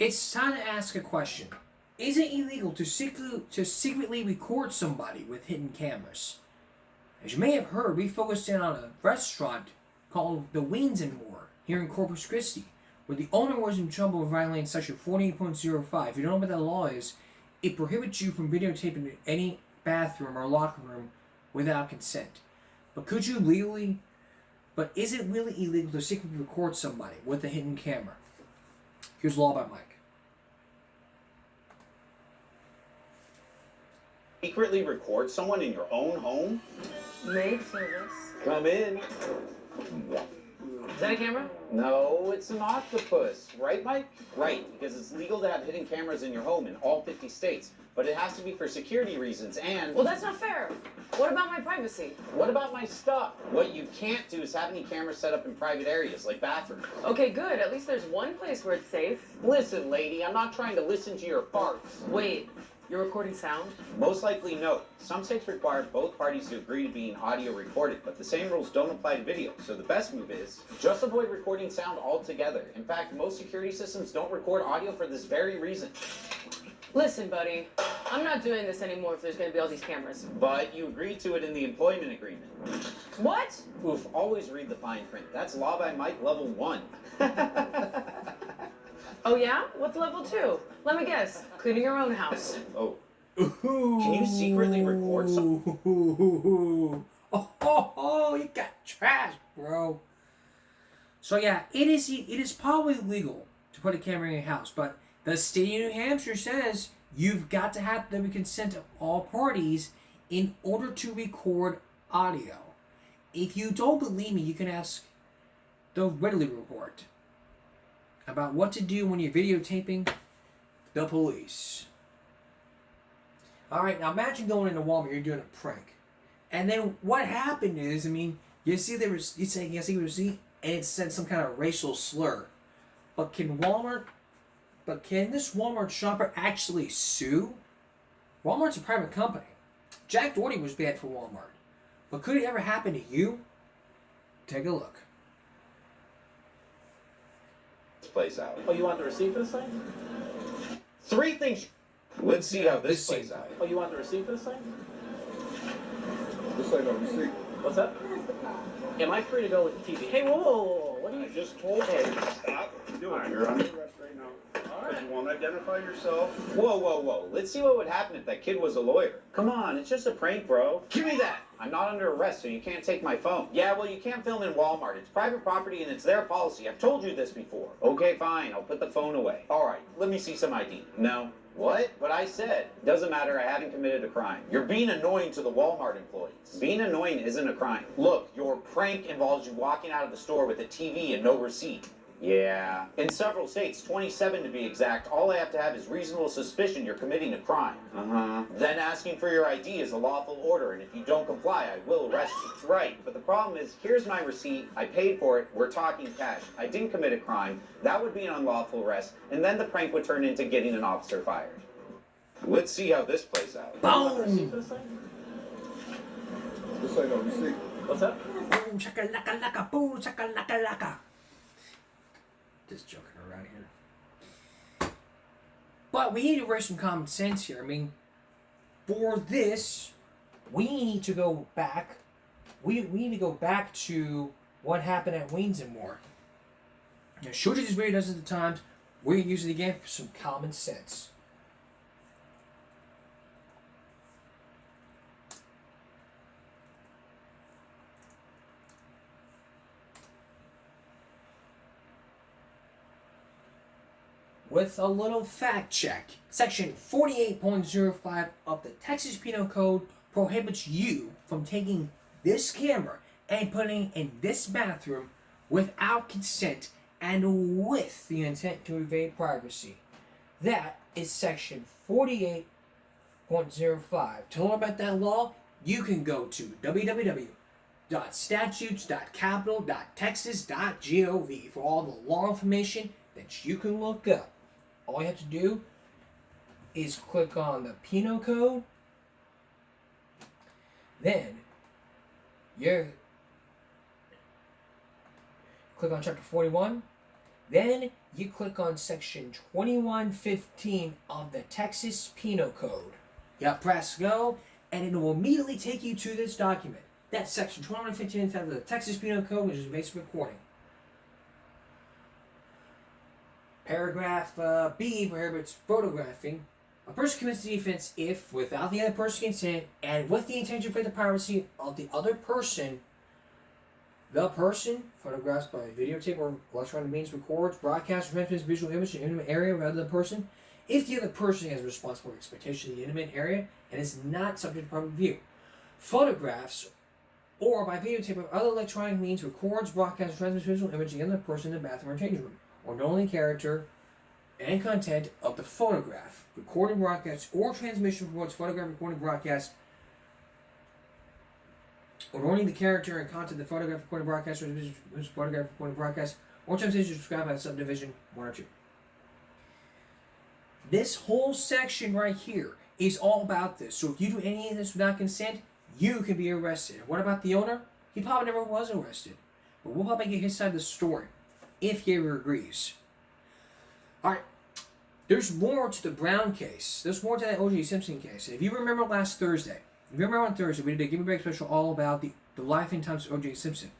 It's time to ask a question. Is it illegal to secretly record somebody with hidden cameras? As you may have heard, we focused in on a restaurant called the Wings and More here in Corpus Christi, where the owner was in trouble with violating Section 48.05. If you don't know what that law is, it prohibits you from videotaping any bathroom or locker room without consent. But is it really illegal to secretly record somebody with a hidden camera? Here's Law by Mike. Secretly record someone in your own home? Maid service. Come in. Is that a camera? No, it's an octopus. Right, Mike? Right, because it's legal to have hidden cameras in your home in all 50 states. But it has to be for security reasons and... Well, that's not fair. What about my privacy? What about my stuff? What you can't do is have any cameras set up in private areas, like bathrooms. Okay, good. At least there's one place where it's safe. Listen, lady, I'm not trying to listen to your farts. Wait, you're recording sound? Most likely no. Some states require both parties to agree to being audio recorded, but the same rules don't apply to video. So the best move is just avoid recording sound altogether. In fact, most security systems don't record audio for this very reason. Listen, buddy, I'm not doing this anymore if there's going to be all these cameras. But you agreed to it in the employment agreement. What? Oof, always read the fine print. That's Law by Mike level 1. Oh yeah? What's level 2? Let me guess. Cleaning your own house. Oh. Can you secretly record something? Oh, you got trash, bro. So yeah, it is probably legal to put a camera in your house, but the state of New Hampshire says you've got to have the consent of all parties in order to record audio. If you don't believe me, you can ask the Ridley Report about what to do when you're videotaping the police. Alright, now imagine going into Walmart, you're doing a prank. And then what happened is, you see the receipt, and it said some kind of racial slur. But can this Walmart shopper actually sue? Walmart's a private company. Jack Doherty was bad for Walmart. But could it ever happen to you? Take a look. Plays out. Oh, you want the receipt for this thing? 3 things. Let's see how this plays out. Oh, you want the receipt for this thing? This ain't no receipt. What's that? Am I free to go with the TV? Hey, whoa. What are you... I just told you to stop doing it. You're under arrest right now. Because you won't identify yourself. Whoa. Let's see what would happen if that kid was a lawyer. Come on, it's just a prank, bro. Give me that. I'm not under arrest, so you can't take my phone. Yeah, well, you can't film in Walmart. It's private property and it's their policy. I've told you this before. Okay, fine. I'll put the phone away. All right, let me see some ID. No. What? But I said. Doesn't matter, I haven't committed a crime. You're being annoying to the Walmart employees. Being annoying isn't a crime. Look, your prank involves you walking out of the store with a TV and no receipt. Yeah. In several states, 27 to be exact, all I have to have is reasonable suspicion you're committing a crime. Then asking for your ID is a lawful order, and if you don't comply, I will arrest you. Right, but the problem is, here's my receipt, I paid for it, we're talking cash. I didn't commit a crime, that would be an unlawful arrest, and then the prank would turn into getting an officer fired. Let's see how this plays out. Boom! This thing? This ain't no receipt. What's that? Boom, shakalaka, boom, shakalaka. Just joking around here. But we need to raise some common sense here. For this, we need to go back. We need to go back to what happened at Wayne's and More. Now, showed you this video dozens of times. We're going to use it again for some common sense. With a little fact check, Section 48.05 of the Texas Penal Code prohibits you from taking this camera and putting it in this bathroom without consent and with the intent to evade privacy. That is Section 48.05. To learn about that law, you can go to www.statutes.capital.texas.gov for all the law information that you can look up. All you have to do is click on the Penal Code, then click on Chapter 41, Then you click on section 2115 of the Texas Penal Code. You press go, and it will immediately take you to this document. That's section 2115 of the Texas Penal Code, which is basic recording. Paragraph B prohibits photographing. A person commits the offense if, without the other person's consent, and with the intention to protect the privacy of the other person, the person photographs by videotape or electronic means, records, broadcasts, or transmits visual image in an intimate area rather than the person, if the other person has a responsible expectation of the intimate area and is not subject to public view. Photographs or by videotape or other electronic means records, broadcasts, or transmits visual image in the person in the bathroom or changing room, or knowing the character and content of the photograph, recording, broadcast, or transmission records, photograph, recording, broadcast, or knowing the character and content of the photograph, recording, broadcast, or photograph, recording, broadcast, or transmission described by subdivision 1 or 2. This whole section right here is all about this. So if you do any of this without consent, you can be arrested. What about the owner? He probably never was arrested. But we'll probably get his side of the story if he ever agrees. Alright, there's more to the Brown case. There's more to that O.J. Simpson case. If you remember last Thursday, if you remember on Thursday, we did a Give Me a Break special all about the life and times of O.J. Simpson.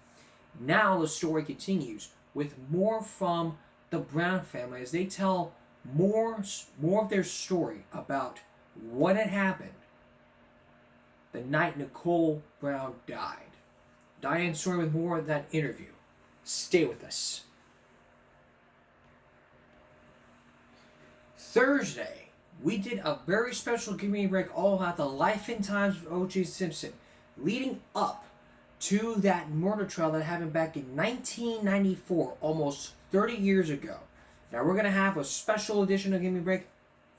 Now the story continues with more from the Brown family as they tell more of their story about what had happened the night Nicole Brown died. Diane's story with more of that interview. Stay with us. Thursday, we did a very special Give Me a Break all about the life and times of O.J. Simpson, leading up to that murder trial that happened back in 1994, almost 30 years ago. Now we're going to have a special edition of Give Me a Break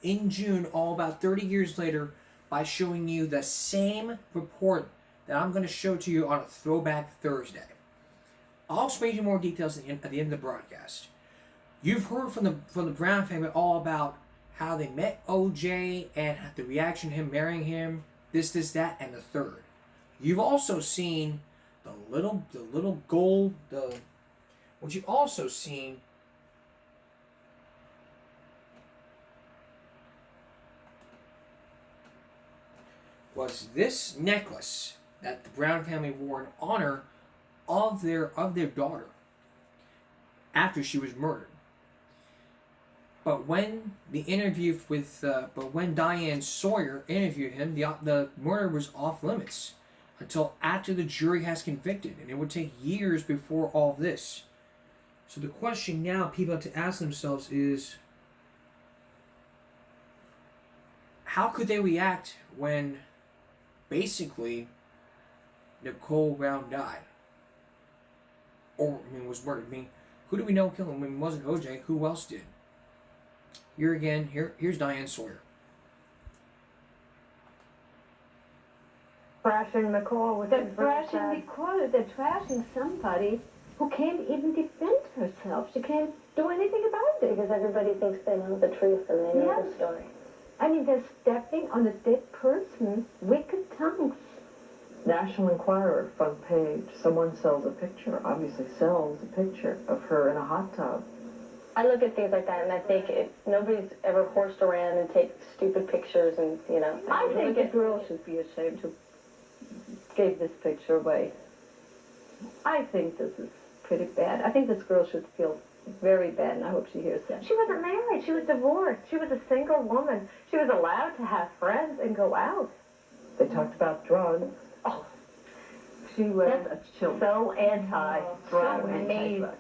in June, all about 30 years later, by showing you the same report that I'm going to show to you on a Throwback Thursday. I'll explain to you more details at the end of the broadcast. You've heard from the Brown family all about how they met OJ and the reaction to him marrying him, this, that, and the third. You've also seen what you've also seen was this necklace that the Brown family wore in honor of their daughter after she was murdered. But when when Diane Sawyer interviewed him, the murder was off limits until after the jury has convicted, and it would take years before all this. So the question now people have to ask themselves is, how could they react when basically Nicole Brown died? Or, was murdered. Who do we know killed him? It wasn't OJ. Who else did? Here's Diane Sawyer. Trashing Nicole with They're trashing Nicole. They're trashing somebody who can't even defend herself. She can't do anything about it. Because everybody thinks they know the truth and they know the story. I mean, they're stepping on a dead person. Wicked tongues. National Enquirer, front page. Someone sells a picture, obviously sells a picture of her in a hot tub. I look at things like that and I think nobody's ever horsed around and take stupid pictures and, I think the girl should be ashamed who gave this picture away. I think this is pretty bad. I think this girl should feel very bad, and I hope she hears that. She wasn't married. She was divorced. She was a single woman. She was allowed to have friends and go out. They talked about drugs. Oh, She was that's a child. so So anti-drug.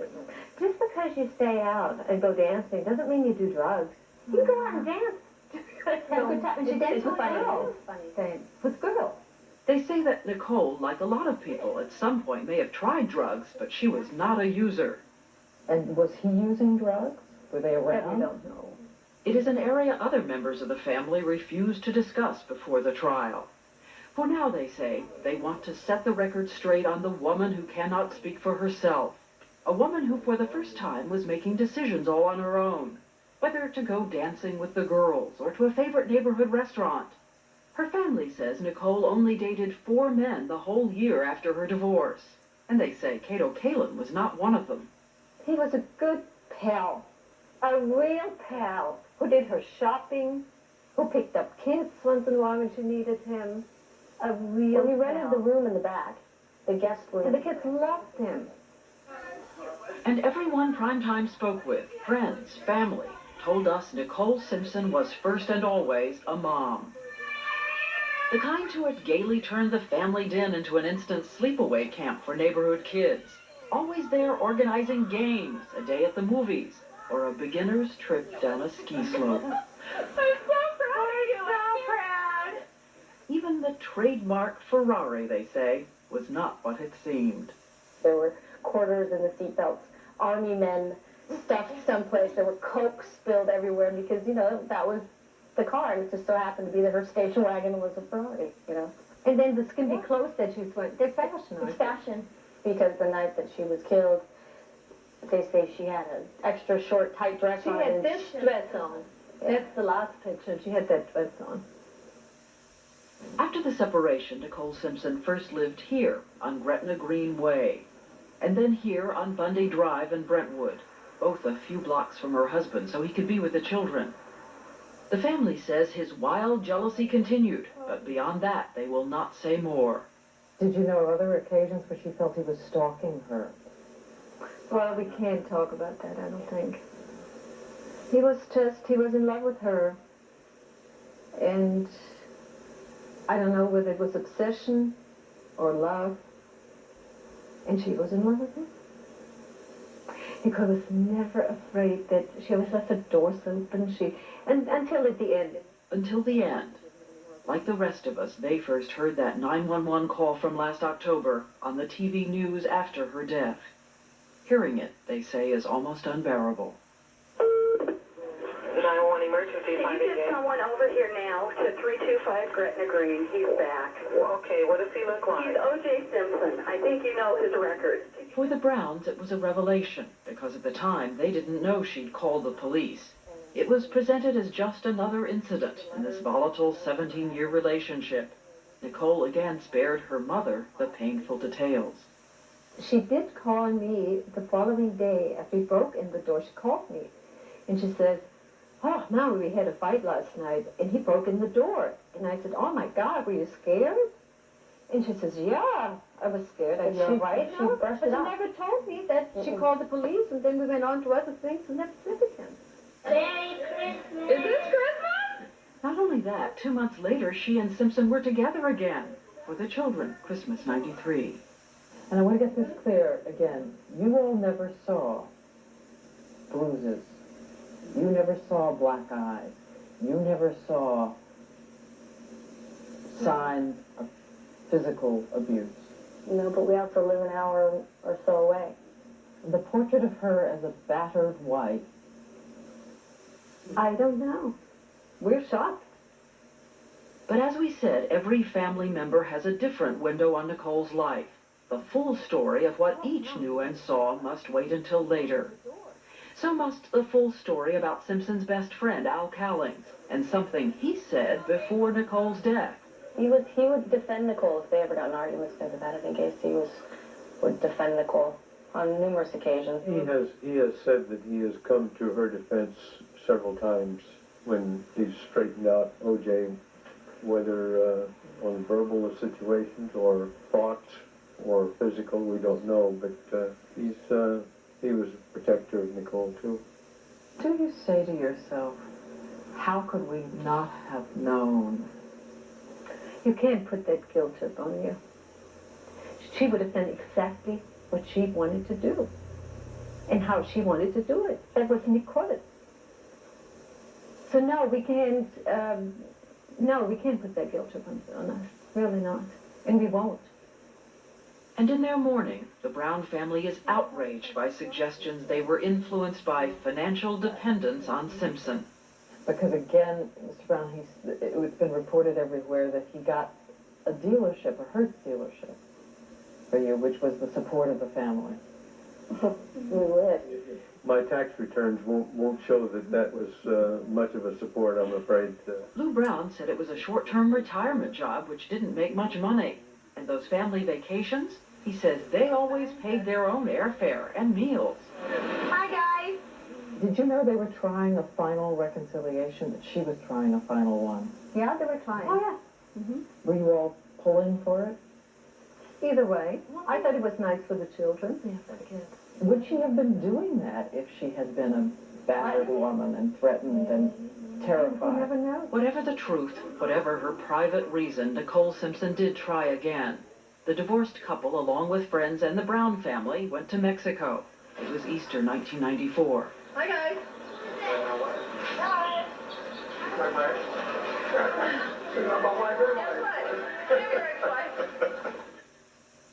Just because you stay out and go dancing doesn't mean you do drugs. You go out and dance. Have a good time. And she danced with girls. With girls. They say that Nicole, like a lot of people, at some point may have tried drugs, but she was not a user. And was he using drugs? Were they That we around? don't know. It is an area other members of the family refuse to discuss before the trial. For now, they say, they want to set the record straight on the woman who cannot speak for herself. A woman who, for the first time, was making decisions all on her own. Whether to go dancing with the girls or to a favorite neighborhood restaurant. Her family says Nicole only dated 4 men the whole year after her divorce. And they say Cato Kalin was not one of them. He was a good pal, a real pal, who did her shopping, who picked up kids once in a while when she needed him. A real Well, he rented pal. the room in the back, the guest room. And the kids loved him. And everyone Primetime spoke with, friends, family, told us Nicole Simpson was first and always a mom. The kind who had gaily turned the family den into an instant sleepaway camp for neighborhood kids. Always there organizing games, a day at the movies, or a beginner's trip down a ski slope. I'm so proud of you. So proud. Even the trademark Ferrari, they say, was not what it seemed. There were quarters in the seatbelts, army men stuffed someplace. There were Coke spilled everywhere because, you know, that was the car. It just so happened to be that her station wagon was a Ferrari, you know. And then the skimpy clothes that she's wearing, they're fashion. It's fashion. Because the night that she was killed, they say she had an extra short, tight dress She on. had and this dress on. That's the last picture. She had that dress on. After the separation, Nicole Simpson first lived here on Gretna Green Way, and then here on Bundy Drive in Brentwood, both a few blocks from her husband so he could be with the children. The family says his wild jealousy continued, but beyond that, they will not say more. Did you know of other occasions where she felt he was stalking her? Well, we can't talk about that, I don't think. He was in love with her. And I don't know whether it was obsession or love. And she was in love with him. Because I was never afraid that she always left her doors open. And until at the end. Until the end. Like the rest of us, they first heard that 911 call from last October on the TV news after her death. Hearing it, they say, is almost unbearable. 911 emergency. Can you get someone over here now to 325 Gretna Green? He's back. Okay, what does he look like? He's O.J. Simpson. I think you know his record. For the Browns, it was a revelation, because at the time, they didn't know she'd called the police. It was presented as just another incident in this volatile 17-year relationship. Nicole again spared her mother the painful details. She did call me the following day after he broke in the door. She called me. And she said, "Oh, Mom, we had a fight last night, and he broke in the door." And I said, "Oh, my God, were you scared?" And she says, "Yeah, I was scared." I said, "Right she now?" brushed But it she off. never told me that she called the police, and then we went on to other things and never said again. Merry Christmas. Is this Christmas? Not only that, 2 months later, she and Simpson were together again for the children, Christmas '93. And I want to get this clear again. You all never saw bruises. You never saw black eyes. You never saw signs of physical abuse. No, but we also live an hour or so away. The portrait of her as a battered wife. I don't know. We're shocked. But as we said, every family member has a different window on Nicole's life. The full story of what each knew and saw must wait until later. So must the full story about Simpson's best friend, Al Cowlings, and something he said before Nicole's death. He would defend Nicole if they ever got in arguments because of that. I think Casey would defend Nicole on numerous occasions. He has said that he has come to her defense several times when he's straightened out O.J., whether on verbal situations or thoughts or physical, we don't know, but he was a protector of Nicole too. Do you say to yourself, how could we not have known? You can't put that guilt trip on you. She would have done exactly what she wanted to do and how she wanted to do it. That was Nicole. So no, we can't put that guilt trip on us. Really not. And we won't. And in their mourning, the Brown family is outraged by suggestions they were influenced by financial dependence on Simpson. Because again, Mr. Brown, it's been reported everywhere that he got a dealership, a Hertz dealership for you, which was the support of the family. We lived. My tax returns won't show that was much of a support, I'm afraid. Lou Brown said it was a short-term retirement job which didn't make much money. And those family vacations, he says they always paid their own airfare and meals. Hi, guys. Did you know they were trying a final reconciliation, that she was trying a final one? Yeah, they were trying. Oh, yeah. Mm-hmm. Were you all pulling for it? Either way, I thought it was nice for the children. Yeah, for the kids. Would she have been doing that if she had been a battered woman and threatened and terrified? You never know. Whatever the truth, whatever her private reason, Nicole Simpson did try again. The divorced couple, along with friends and the Brown family, went to Mexico. It was Easter 1994. Hi, guys.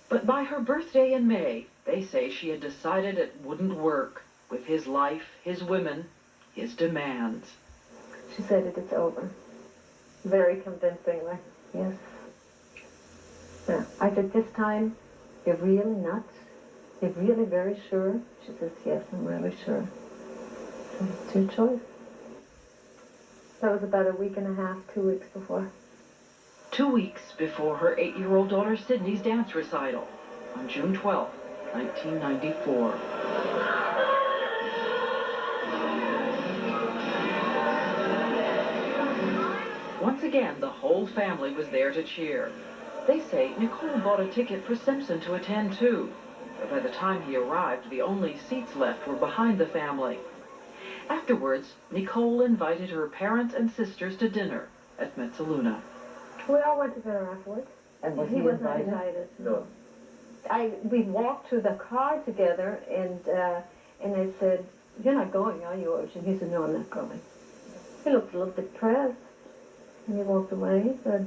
But by her birthday in May, they say she had decided it wouldn't work with his life, his women, his demands. She said it's over. Very convincingly. Yes. Yeah. I said, this time, you're really nuts? You're really very sure? She says, yes, I'm really sure. So it's your choice. That was about a week and a half, 2 weeks before. 2 weeks before her 8-year-old daughter Sydney's dance recital on June 12, 1994. Once again, the whole family was there to cheer. They say Nicole bought a ticket for Simpson to attend too. But by the time he arrived, the only seats left were behind the family. Afterwards, Nicole invited her parents and sisters to dinner at Mezzaluna. We all went to dinner afterwards. And was He was not invited. No. We walked to the car together, and I said, "You're not going, are you, Ocean?" He said, "No, I'm not going." He looked a little depressed, and he walked away. But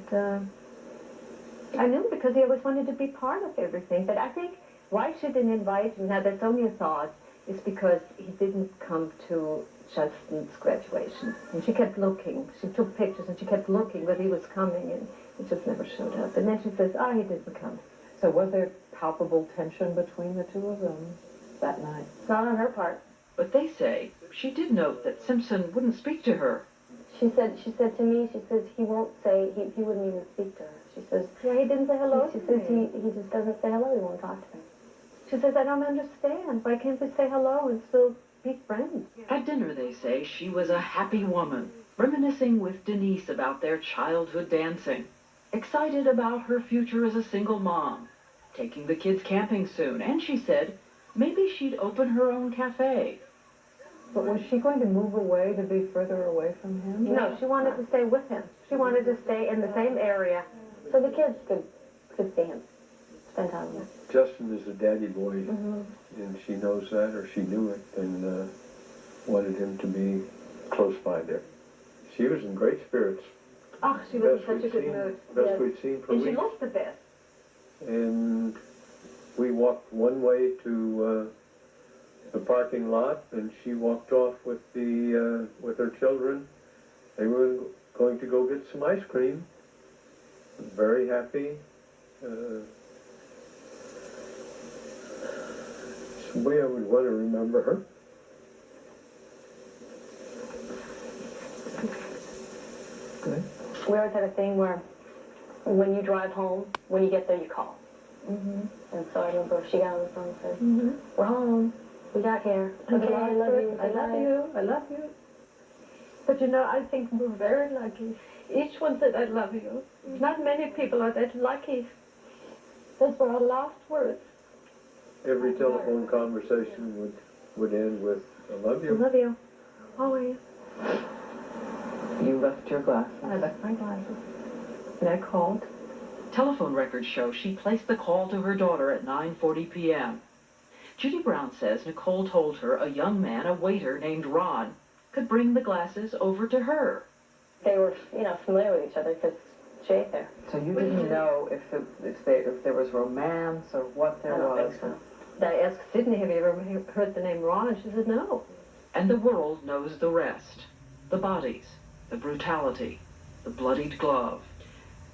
I knew because he always wanted to be part of everything. But I think why she didn't invite him, now that's only a thought, is because he didn't come to Justin's graduation. And she kept looking. She took pictures, and she kept looking, but he was coming, and he just never showed up. And then she says, "Oh, he didn't come." So was there palpable tension between the two of them that night? Not on her part. But they say she did note that Simpson wouldn't speak to her. She said to me, she says he won't say, he wouldn't even speak to her. She says, Yeah, he didn't say hello She to says me. he just doesn't say hello, he won't talk to me. She says, "I don't understand. Why can't we say hello and still be friends?" At dinner, they say, she was a happy woman, reminiscing with Denise about their childhood dancing, excited about her future as a single mom, taking the kids camping soon, and she said maybe she'd open her own cafe. But was she going to move away to be further away from him? No, she wanted to stay with him. She wanted to stay in the same area. So the kids could see him, spend time with him. Justin is a daddy boy, Mm-hmm. and she knows that, or she knew it, and wanted him to be close by there. She was in great spirits. Oh, she was in Best such a we'd good seen- mood. Best Yes. we'd seen for And she weeks. looked the best. And we walked one way to the parking lot, and she walked off with with her children. They were going to go get some ice cream. Very happy. It's the way I would want to remember her. Good. We always had a thing where when you drive home, when you get there, you call. Mm-hmm. And so I remember she got on the phone and said, Mm-hmm. "We're home. We got here. Okay, I love you. I love you. I love you. But you know, I think we're very lucky. Each one said, "I love you." Not many people are that lucky. Those were our last words. Every telephone conversation would end with, "I love I you." love you. Always. You left your glasses. I left my glasses. And I called. Telephone records show she placed the call to her daughter at 9:40 p.m. Judy Brown says Nicole told her a young man, a waiter named Ron, could bring the glasses over to her. They were, familiar with each other because she ate there. So you didn't know if there was romance or what there I don't was? think so. I asked Sydney, "Have you ever heard the name Ron?" She said, "No." And the world knows the rest. The bodies, the brutality, the bloodied glove.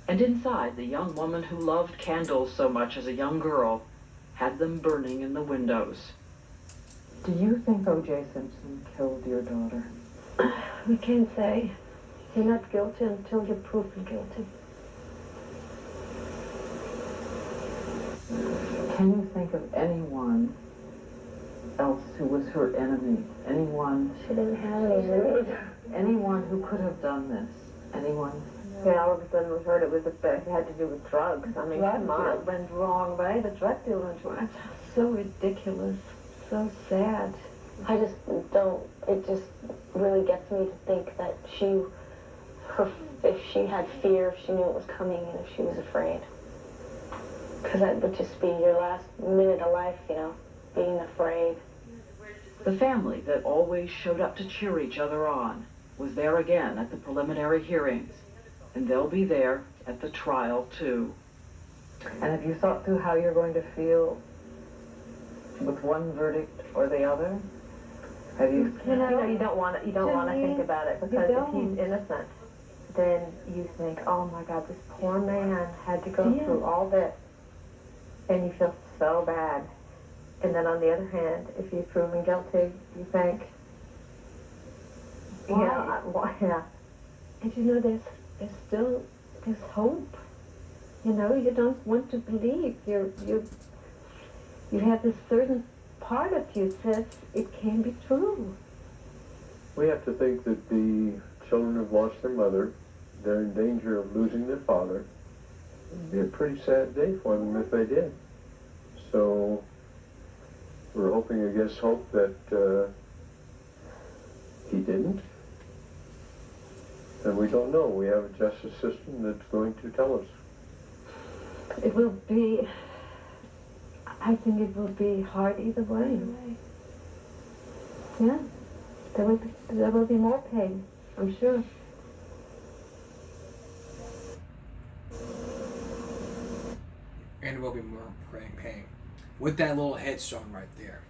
And inside, the young woman who loved candles so much as a young girl had them burning in the windows. Do you think O.J. Simpson killed your daughter? We can't say. You're not guilty until you're proven guilty. Can you think of anyone else who was her enemy, anyone. She didn't have any enemies. Anyone who could have done this, anyone. Yeah, all of a sudden we heard it had to do with drugs. I mean, come on. Went wrong way. The drug dealer went wrong. So ridiculous. So sad. I just don't, it just really gets me to think that if she had fear, if she knew it was coming, and if she was afraid. Because that would just be your last minute of life, you know, being afraid. The family that always showed up to cheer each other on was there again at the preliminary hearings, and they'll be there at the trial too. And have you thought through how you're going to feel with one verdict or the other? Have you? You don't want to think about it, because if he's innocent, then you think, oh my God, this poor man had to go through all this, and you feel so bad. And then on the other hand, if he's proven guilty, you think, yeah. And you know, there's hope. You know, you don't want to believe. You have this certain part of you says it can be true. We have to think that the children have lost their mother. They're in danger of losing their father. It'd be a pretty sad day for them if they did. So we're hoping against hope that he didn't. And we don't know. We have a justice system that's going to tell us. It will be, I think it will be hard either way. Yeah, there will be more pain, I'm sure. And there will be more pain. With that little headstone right there.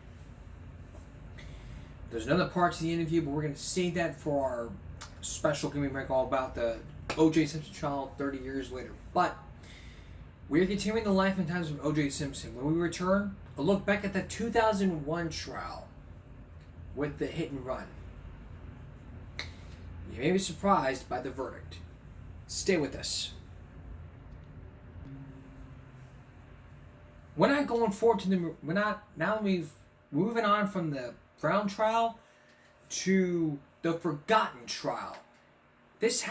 There's another part to the interview, but we're going to save that for our special Give Me a Break all about the O.J. Simpson trial 30 years later. But we are continuing the life and times of O.J. Simpson. When we return, a look back at the 2001 trial with the hit and run. You may be surprised by the verdict. Stay with us. We're not going forward to we've moving on from the Brown trial to the Forgotten trial. This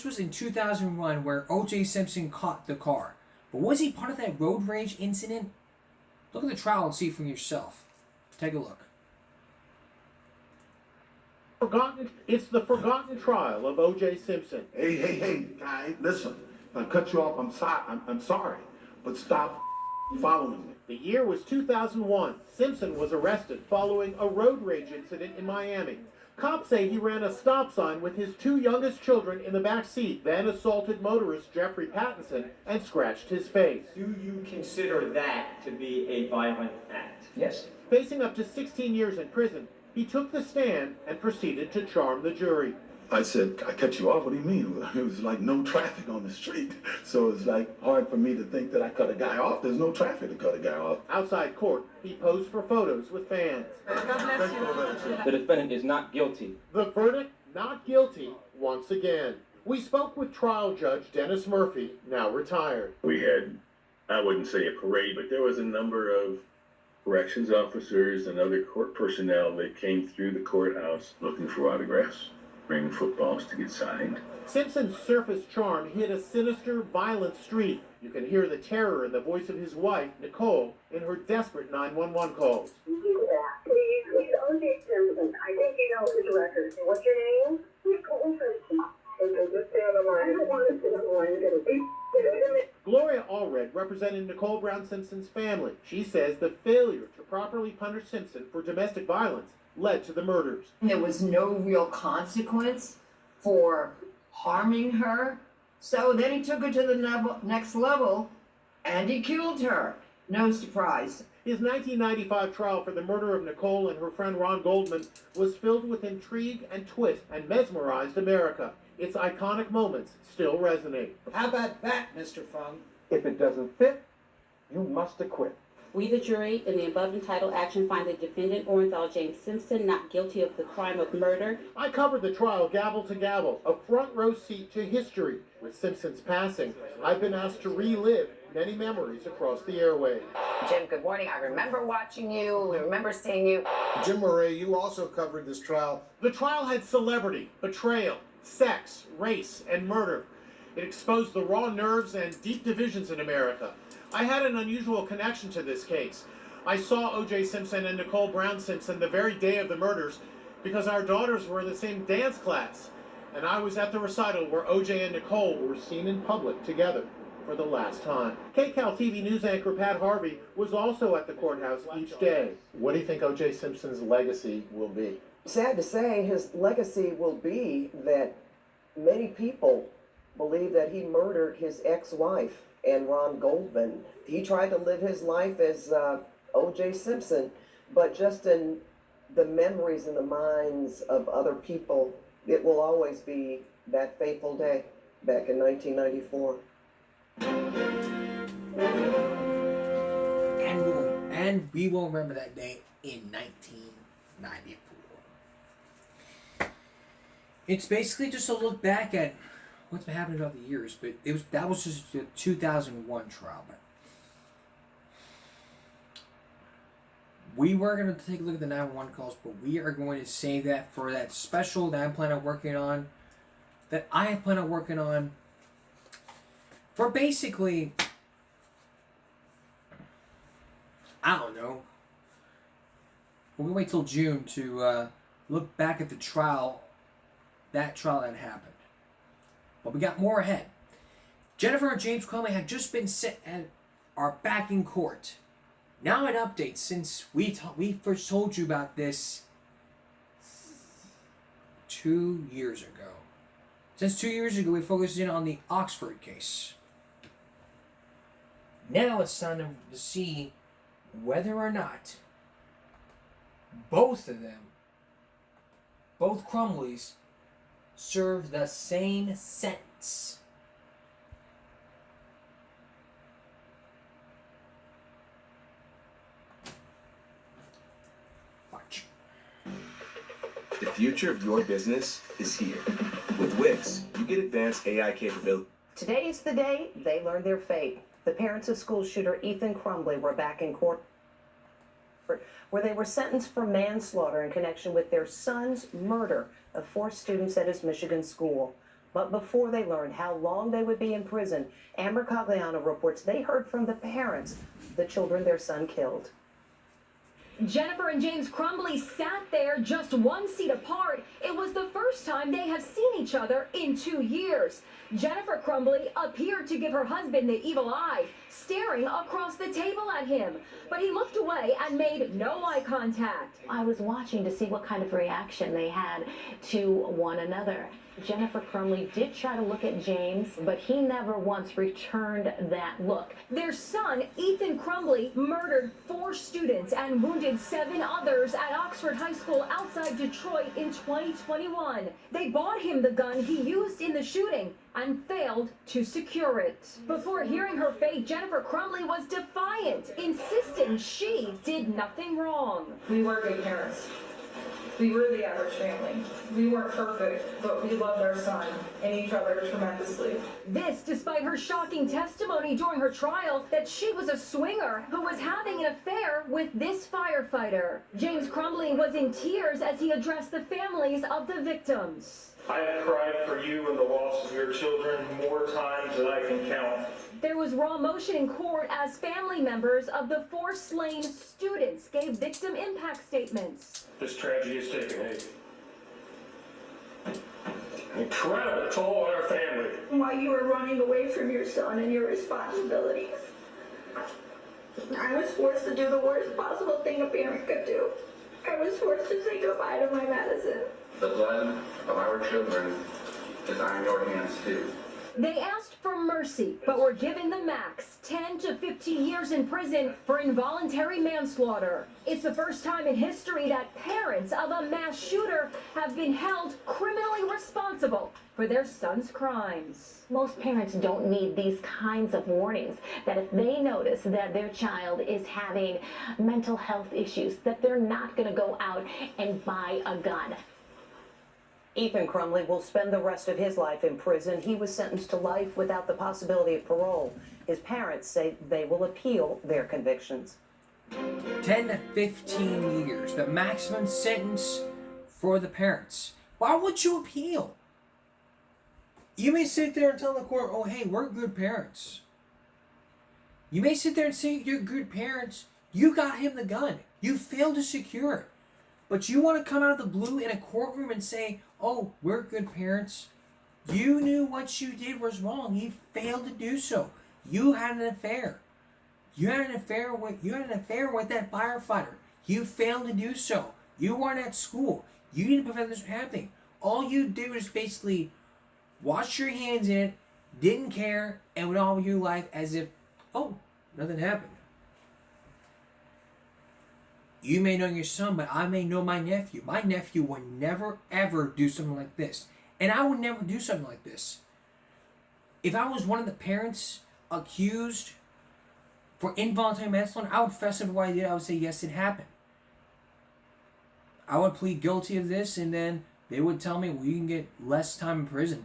was in 2001 where O.J. Simpson caught the car. But was he part of that road rage incident? Look at the trial and see for yourself. Take a look. It's the forgotten trial of O.J. Simpson. Hey, guy, listen. If I cut you off, I'm sorry. But stop following me. The year was 2001. Simpson was arrested following a road rage incident in Miami. Cops say he ran a stop sign with his two youngest children in the back seat, then assaulted motorist Jeffrey Pattinson and scratched his face. Do you consider that to be a violent act? Yes. Facing up to 16 years in prison, he took the stand and proceeded to charm the jury. I said, I cut you off? What do you mean? It was like no traffic on the street. So it's like hard for me to think that I cut a guy off. There's no traffic to cut a guy off. Outside court, he posed for photos with fans. The defendant is not guilty. The verdict, not guilty, once again. We spoke with trial judge Dennis Murphy, now retired. We had, I wouldn't say a parade, but there was a number of corrections officers and other court personnel that came through the courthouse looking for autographs, bringing footballs to get signed. Simpson's surface charm hit a sinister, violent street. You can hear the terror in the voice of his wife, Nicole, in her desperate 911 calls. Please, O.J. Simpson. I think you know his record. What's your name? Nicole Simpson. Okay, just stay on the line. I don't want to sit on the line. Gloria Allred represented Nicole Brown Simpson's family. She says the failure to properly punish Simpson for domestic violence led to the murders. There was no real consequence for harming her, so then he took her to the next level and he killed her. No surprise. His 1995 trial for the murder of Nicole and her friend Ron Goldman was filled with intrigue and twist and mesmerized America. Its iconic moments still resonate. How about that, Mr. Fung? If it doesn't fit, you must acquit. We, the jury, in the above entitled action, find the defendant, Orenthal James Simpson, not guilty of the crime of murder. I covered the trial gavel to gavel, a front row seat to history. With Simpson's passing, I've been asked to relive many memories across the airwaves. Jim, good morning. I remember watching you. We remember seeing you. Jim Murray, you also covered this trial. The trial had celebrity, betrayal, sex, race, and murder. It exposed the raw nerves and deep divisions in America. I had an unusual connection to this case. I saw O.J. Simpson and Nicole Brown Simpson the very day of the murders because our daughters were in the same dance class. And I was at the recital where O.J. and Nicole were seen in public together for the last time. KCAL TV news anchor Pat Harvey was also at the courthouse each day. What do you think O.J. Simpson's legacy will be? Sad to say, his legacy will be that many people believe that he murdered his ex-wife, Ann Ron Goldman. He tried to live his life as O.J. Simpson, but just in the memories and the minds of other people, it will always be that fateful day back in 1994. And we will remember that day in 1994. It's basically just a look back at what's been happening throughout the years, but that was just the 2001 trial. But we were going to take a look at the 911 calls, but we are going to save that for that special that I'm planning on working on, that I have planned on working on for basically, I don't know. We're going to wait till June to look back at the trial, that happened. But we got more ahead. Jennifer and James Crumbley have just been set and are back in court. Now an update, since we first told you about this 2 years ago. Since 2 years ago, we focused in on the Oxford case. Now it's time to see whether or not both of them, both Crumbleys, serve the same sentence. Watch. The future of your business is here. With Wix, you get advanced AI capability. Today's the day they learned their fate. The parents of school shooter Ethan Crumbley were back in court where they were sentenced for manslaughter in connection with their son's murder of 4 students at his Michigan school. But before they learned how long they would be in prison, Amber Cagliano reports they heard from the parents of the children their son killed. Jennifer and James Crumbley sat there just 1 seat apart. It was the first time they have seen each other in 2 years. Jennifer Crumbley appeared to give her husband the evil eye, staring across the table at him. But he looked away and made no eye contact. I was watching to see what kind of reaction they had to one another. Jennifer Crumbley did try to look at James, but he never once returned that look. Their son, Ethan Crumbley, murdered 4 students and wounded 7 others at Oxford High School outside Detroit in 2021. They bought him the gun he used in the shooting and failed to secure it. Before hearing her fate, Jennifer Crumbley was defiant, insisting she did nothing wrong. We were good parents. We were the average family. We weren't perfect, but we loved our son and each other tremendously. This despite her shocking testimony during her trial that she was a swinger who was having an affair with this firefighter. James Crumbley was in tears as he addressed the families of the victims. I have cried for you and the loss of your children more times than I can count. There was raw emotion in court as family members of the 4 slain students gave victim impact statements. This tragedy has taken an incredible toll on our family. While you were running away from your son and your responsibilities, I was forced to do the worst possible thing a parent could do. I was forced to say goodbye to my Madison. The blood of our children is on your hands too. They asked for mercy, but were given the max, 10 to 15 years in prison for involuntary manslaughter. It's the first time in history that parents of a mass shooter have been held criminally responsible for their son's crimes. Most parents don't need these kinds of warnings, that if they notice that their child is having mental health issues, that they're not going to go out and buy a gun. Ethan Crumbley will spend the rest of his life in prison. He was sentenced to life without the possibility of parole. His parents say they will appeal their convictions. 10 to 15 years, the maximum sentence for the parents. Why would you appeal? You may sit there and tell the court, oh, hey, we're good parents. You may sit there and say you're good parents. You got him the gun. You failed to secure it. But you want to come out of the blue in a courtroom and say, oh, we're good parents. You knew what you did was wrong. You failed to do so. You had an affair. You had an affair with that firefighter. You failed to do so. You weren't at school. You didn't prevent this from happening. All you did was basically wash your hands in it, didn't care, and went on with your life as if, oh, nothing happened. You may know your son, but I may know my nephew. My nephew would never, ever do something like this. And I would never do something like this. If I was one of the parents accused for involuntary manslaughter, I would fess up what I did. I would say, yes, it happened. I would plead guilty of this, and then they would tell me, well, you can get less time in prison.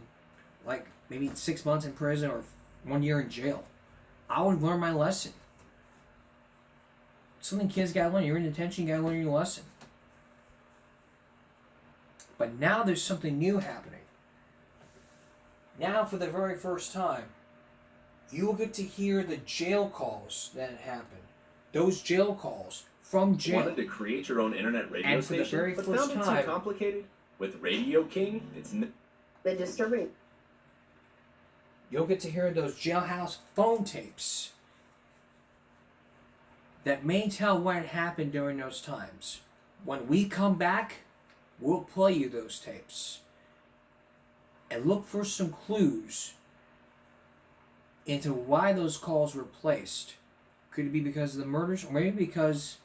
Like maybe 6 months in prison or 1 year in jail. I would learn my lesson. Something kids gotta learn. You're in detention, you gotta learn your lesson. But now there's something new happening. Now, for the very first time, you will get to hear the jail calls that happened. Those jail calls from jail. Wanted to create your own internet radio and for station, the very but first found it time, too complicated? With Radio King, it's The disturbing. You'll get to hear those jailhouse phone tapes that may tell what happened during those times. When we come back, we'll play you those tapes and look for some clues into why those calls were placed. Could it be because of the murders, or maybe because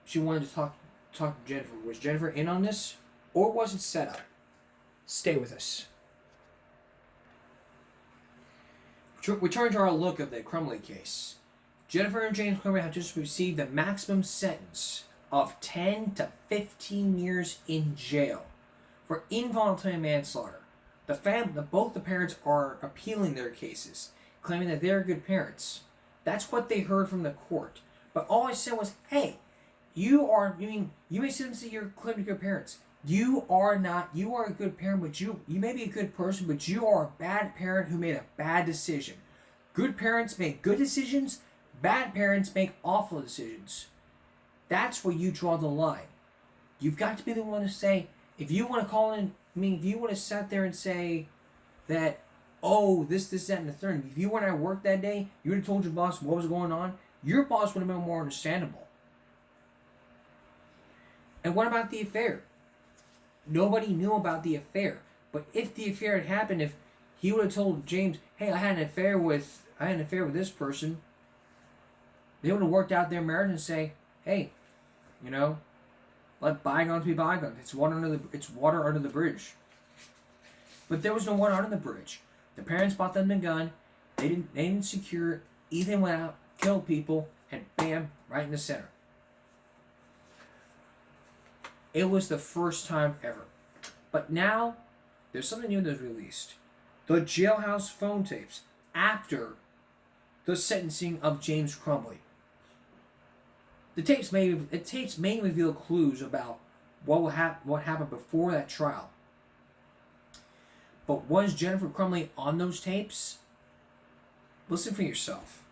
she wanted to talk to Jennifer? Was Jennifer in on this, or was it set up? Stay with us. We turn to our look of the Crumbley case. Jennifer and James Crumbley have just received the maximum sentence of 10 to 15 years in jail for involuntary manslaughter. Both the parents are appealing their cases, claiming that they're good parents. That's what they heard from the court. But all I said was, hey, you may say that you're claiming good parents. You are not. You are a good parent, but you may be a good person, but you are a bad parent who made a bad decision. Good parents make good decisions. Bad parents make awful decisions. That's where you draw the line. You've got to be the one to say, if you want to call in, if you want to sit there and say that, oh, this, that, and the third. If you weren't at work that day, you would have told your boss what was going on. Your boss would have been more understandable. And what about the affair? Nobody knew about the affair. But if the affair had happened, if he would have told James, hey, I had an affair with this person, they would have worked out their marriage and say, hey, let bygones be bygones. It's water under the bridge. But there was no water under the bridge. The parents bought them the gun. They didn't secure it. Ethan went out, killed people, and bam, right in the center. It was the first time ever. But now, there's something new that's released. The jailhouse phone tapes after the sentencing of James Crumbley. The tapes may reveal clues about what happened before that trial. But was Jennifer Crumbley on those tapes? Listen for yourself.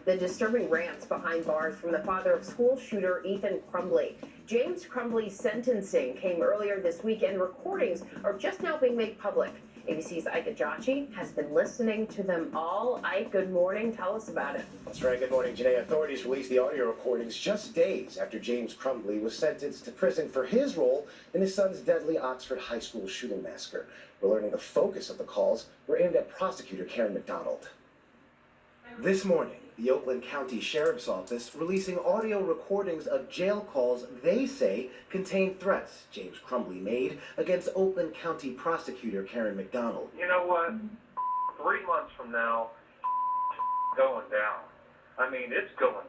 Disturbing rants behind bars from the father of school shooter Ethan Crumbley. James Crumbley's sentencing came earlier this week, and recordings are just now being made public. ABC's Ike Ajachi has been listening to them all. Ike, good morning. Tell us about it. That's right. Good morning, Janae. Authorities released the audio recordings just days after James Crumbley was sentenced to prison for his role in his son's deadly Oxford High School shooting massacre. We're learning the focus of the calls were aimed at prosecutor Karen McDonald. This morning, the Oakland County Sheriff's Office releasing audio recordings of jail calls they say contain threats James Crumbley made against Oakland County prosecutor Karen McDonald. You know what? 3 months from now, going down. I mean, it's going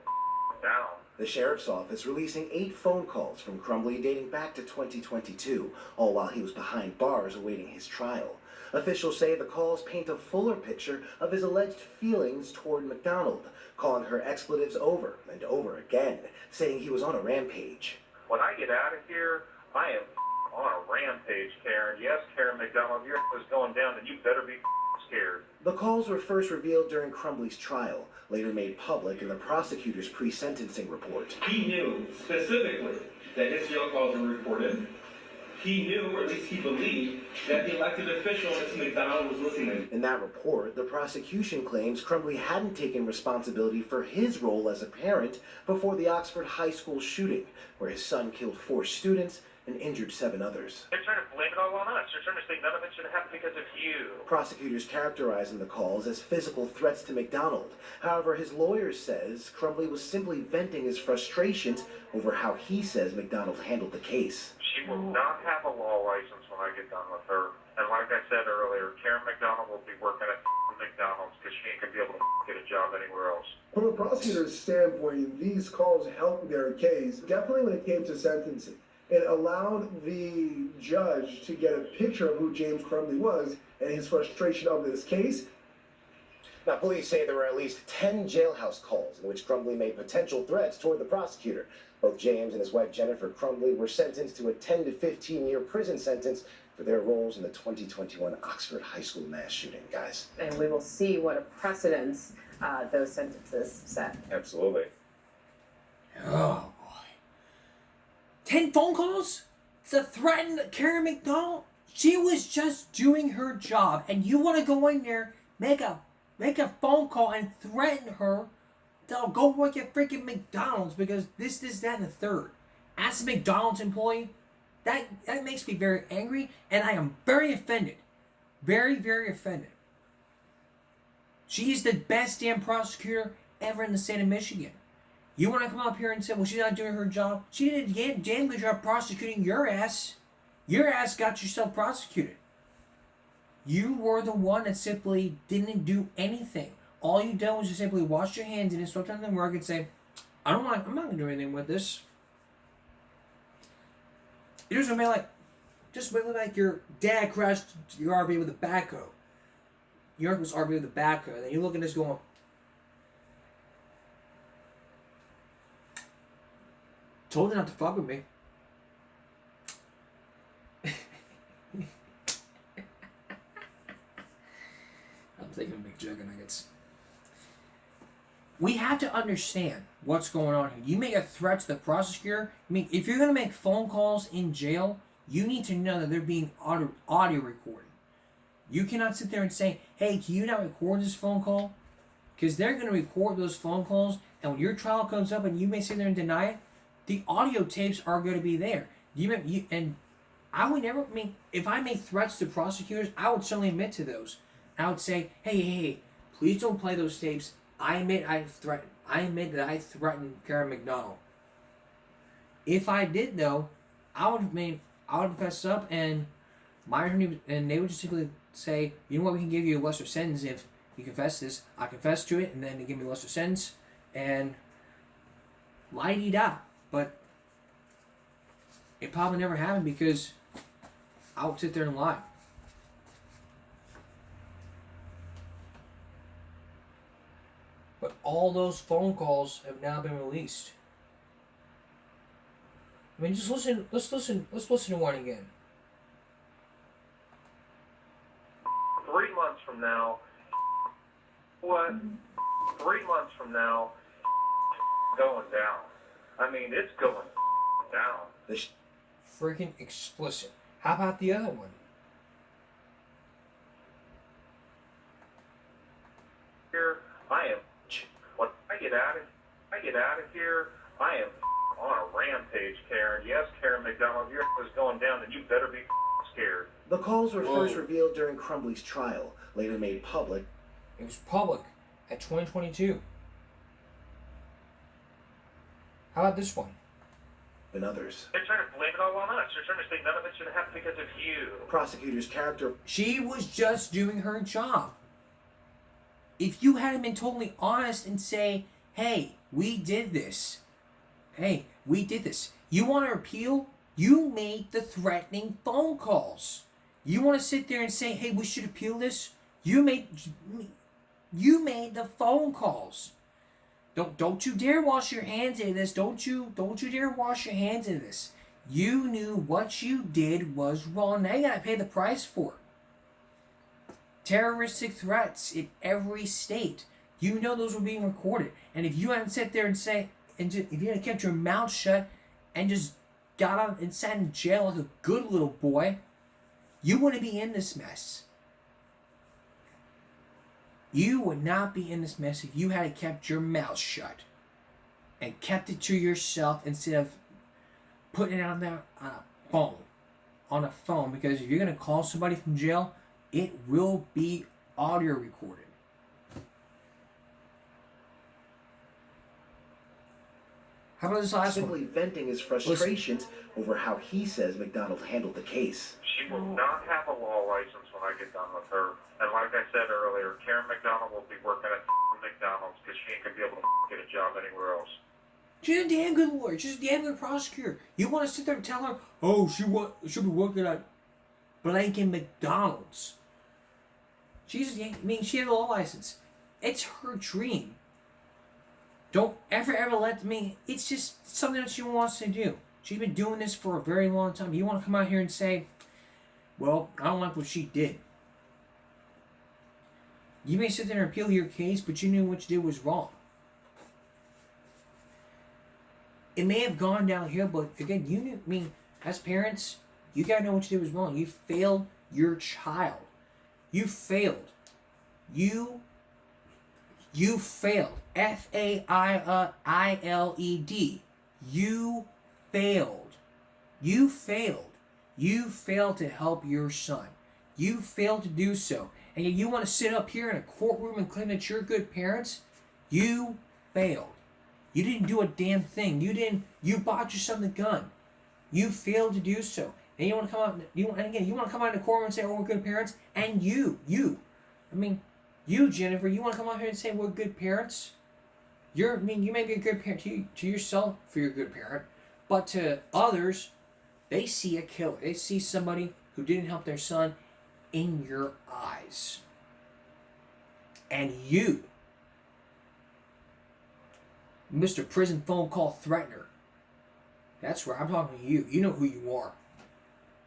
down. The sheriff's office releasing 8 phone calls from Crumbly dating back to 2022, all while he was behind bars awaiting his trial. Officials say the calls paint a fuller picture of his alleged feelings toward McDonald, calling her expletives over and over again, saying he was on a rampage. When I get out of here, I am on a rampage, Karen. Yes, Karen McDonald, your is going down, and you better be scared. The calls were first revealed during Crumbly's trial, later made public in the prosecutor's pre-sentencing report. He knew specifically that his jail calls were recorded. He knew, or at least he believed, that the elected official, Mr. McDonald, was listening. In that report, the prosecution claims Crumbly hadn't taken responsibility for his role as a parent before the Oxford High School shooting, where his son killed 4 students and injured 7 others. They're trying to blame it all on us. They're trying to say none of it should have happened because of you. Prosecutors characterizing the calls as physical threats to McDonald. However, his lawyer says Crumbly was simply venting his frustrations over how he says McDonald handled the case. She will not have a law license when I get done with her. And like I said earlier, Karen McDonald will be working at McDonald's because she ain't going to be able to get a job anywhere else. From a prosecutor's standpoint, these calls helped their case, definitely when it came to sentencing. It allowed the judge to get a picture of who James Crumbly was and his frustration of this case. Now, police say there were at least 10 jailhouse calls in which Crumbly made potential threats toward the prosecutor. Both James and his wife Jennifer Crumbly were sentenced to a 10 to 15-year prison sentence for their roles in the 2021 Oxford High School mass shooting, guys. And we will see what a precedence those sentences set. Absolutely. Oh, boy. 10 phone calls to threaten Karen McDonald? She was just doing her job, and you want to go in there, make a phone call and threaten her to go work at freaking McDonald's because this, that, and the third. As a McDonald's employee, that makes me very angry, and I am very offended. Very, very offended. She is the best damn prosecutor ever in the state of Michigan. You want to come up here and say, well, she's not doing her job? She did a damn good job prosecuting your ass. Your ass got yourself prosecuted. You were the one that simply didn't do anything. All you did was just simply wash your hands in it, swept under the rug, and say, I'm not going to do anything with this. It just made like your dad crashed your RV with a backhoe. Your uncle's RV with a backhoe. And then you look at this going, told you not to fuck with me. I'm thinking of big chicken nuggets. We have to understand what's going on here. You make a threat to the prosecutor. I mean, if you're going to make phone calls in jail, you need to know that they're being audio recorded. You cannot sit there and say, hey, can you not record this phone call? Because they're going to record those phone calls, and when your trial comes up and you may sit there and deny it, the audio tapes are going to be there. And I would never, if I make threats to prosecutors, I would certainly admit to those. I would say, hey, please don't play those tapes. I admit that I threatened Karen McDonald. If I did, though, I would fess up, and my attorney, and they would just simply say, you know what, we can give you a lesser sentence if you confess this. I confess to it, and then they give me a lesser sentence, and la-di-da. But it probably never happened because I would sit there and lie. But all those phone calls have now been released. I mean, just listen. Let's listen to one again. 3 months from now, what? 3 months from now, going down. I mean, it's going down. Freaking explicit. How about the other one? Here, I am. When I get out of here, I am on a rampage, Karen. Yes, Karen McDonald, your is going down, and you better be scared. The calls were first revealed during Crumbly's trial, later made public. It was public at 2022. How about this one? And others. They're trying to blame it all on us. They're trying to say none of it should have happened because of you. Prosecutors' character. She was just doing her job. If you hadn't been totally honest and say, hey, we did this, hey, we did this. You want to appeal? You made the threatening phone calls. You want to sit there and say, hey, we should appeal this? You made the phone calls. Don't you dare wash your hands in this. Don't you dare wash your hands in this. You knew what you did was wrong. Now you gotta pay the price for it. Terroristic threats in every state. You know those were being recorded. And if you hadn't sat there and if you hadn't kept your mouth shut and just got on and sat in jail like a good little boy, you wouldn't be in this mess. You would not be in this mess if you had kept your mouth shut and kept it to yourself instead of putting it on a phone, because if you're going to call somebody from jail, it will be audio recorded. How about this last Simply one? venting his frustrations over how he says McDonald handled the case. She will not have a law license when I get done with her. And like I said earlier, Karen McDonald will be working at McDonald's because she ain't going to be able to get a job anywhere else. She's a damn good lawyer. She's a damn good prosecutor. You want to sit there and tell her, oh, she'll be working at blanking McDonald's. She has a law license. It's her dream. Don't ever let me. It's just something that she wants to do. She's been doing this for a very long time. You want to come out here and say, well, I don't like what she did. You may sit there and appeal your case, but you knew what you did was wrong. It may have gone downhill, but again, you knew, as parents, you gotta know what you did was wrong. You failed your child. You failed. You failed. F-A-I-L-E-D. You failed. You failed. You failed to help your son. You failed to do so. And yet you want to sit up here in a courtroom and claim that you're good parents? You failed. You didn't do a damn thing. You bought your son the gun. You failed to do so. And you want to come out, you want to come out in the courtroom and say, oh, we're good parents? And you, Jennifer, you want to come out here and say we're good parents? You may be a good parent to yourself for you're a good parent, but to others, they see a killer. They see somebody who didn't help their son in your eyes. And you, Mr. Prison Phone Call Threatener, that's where I'm talking to you. You know who you are.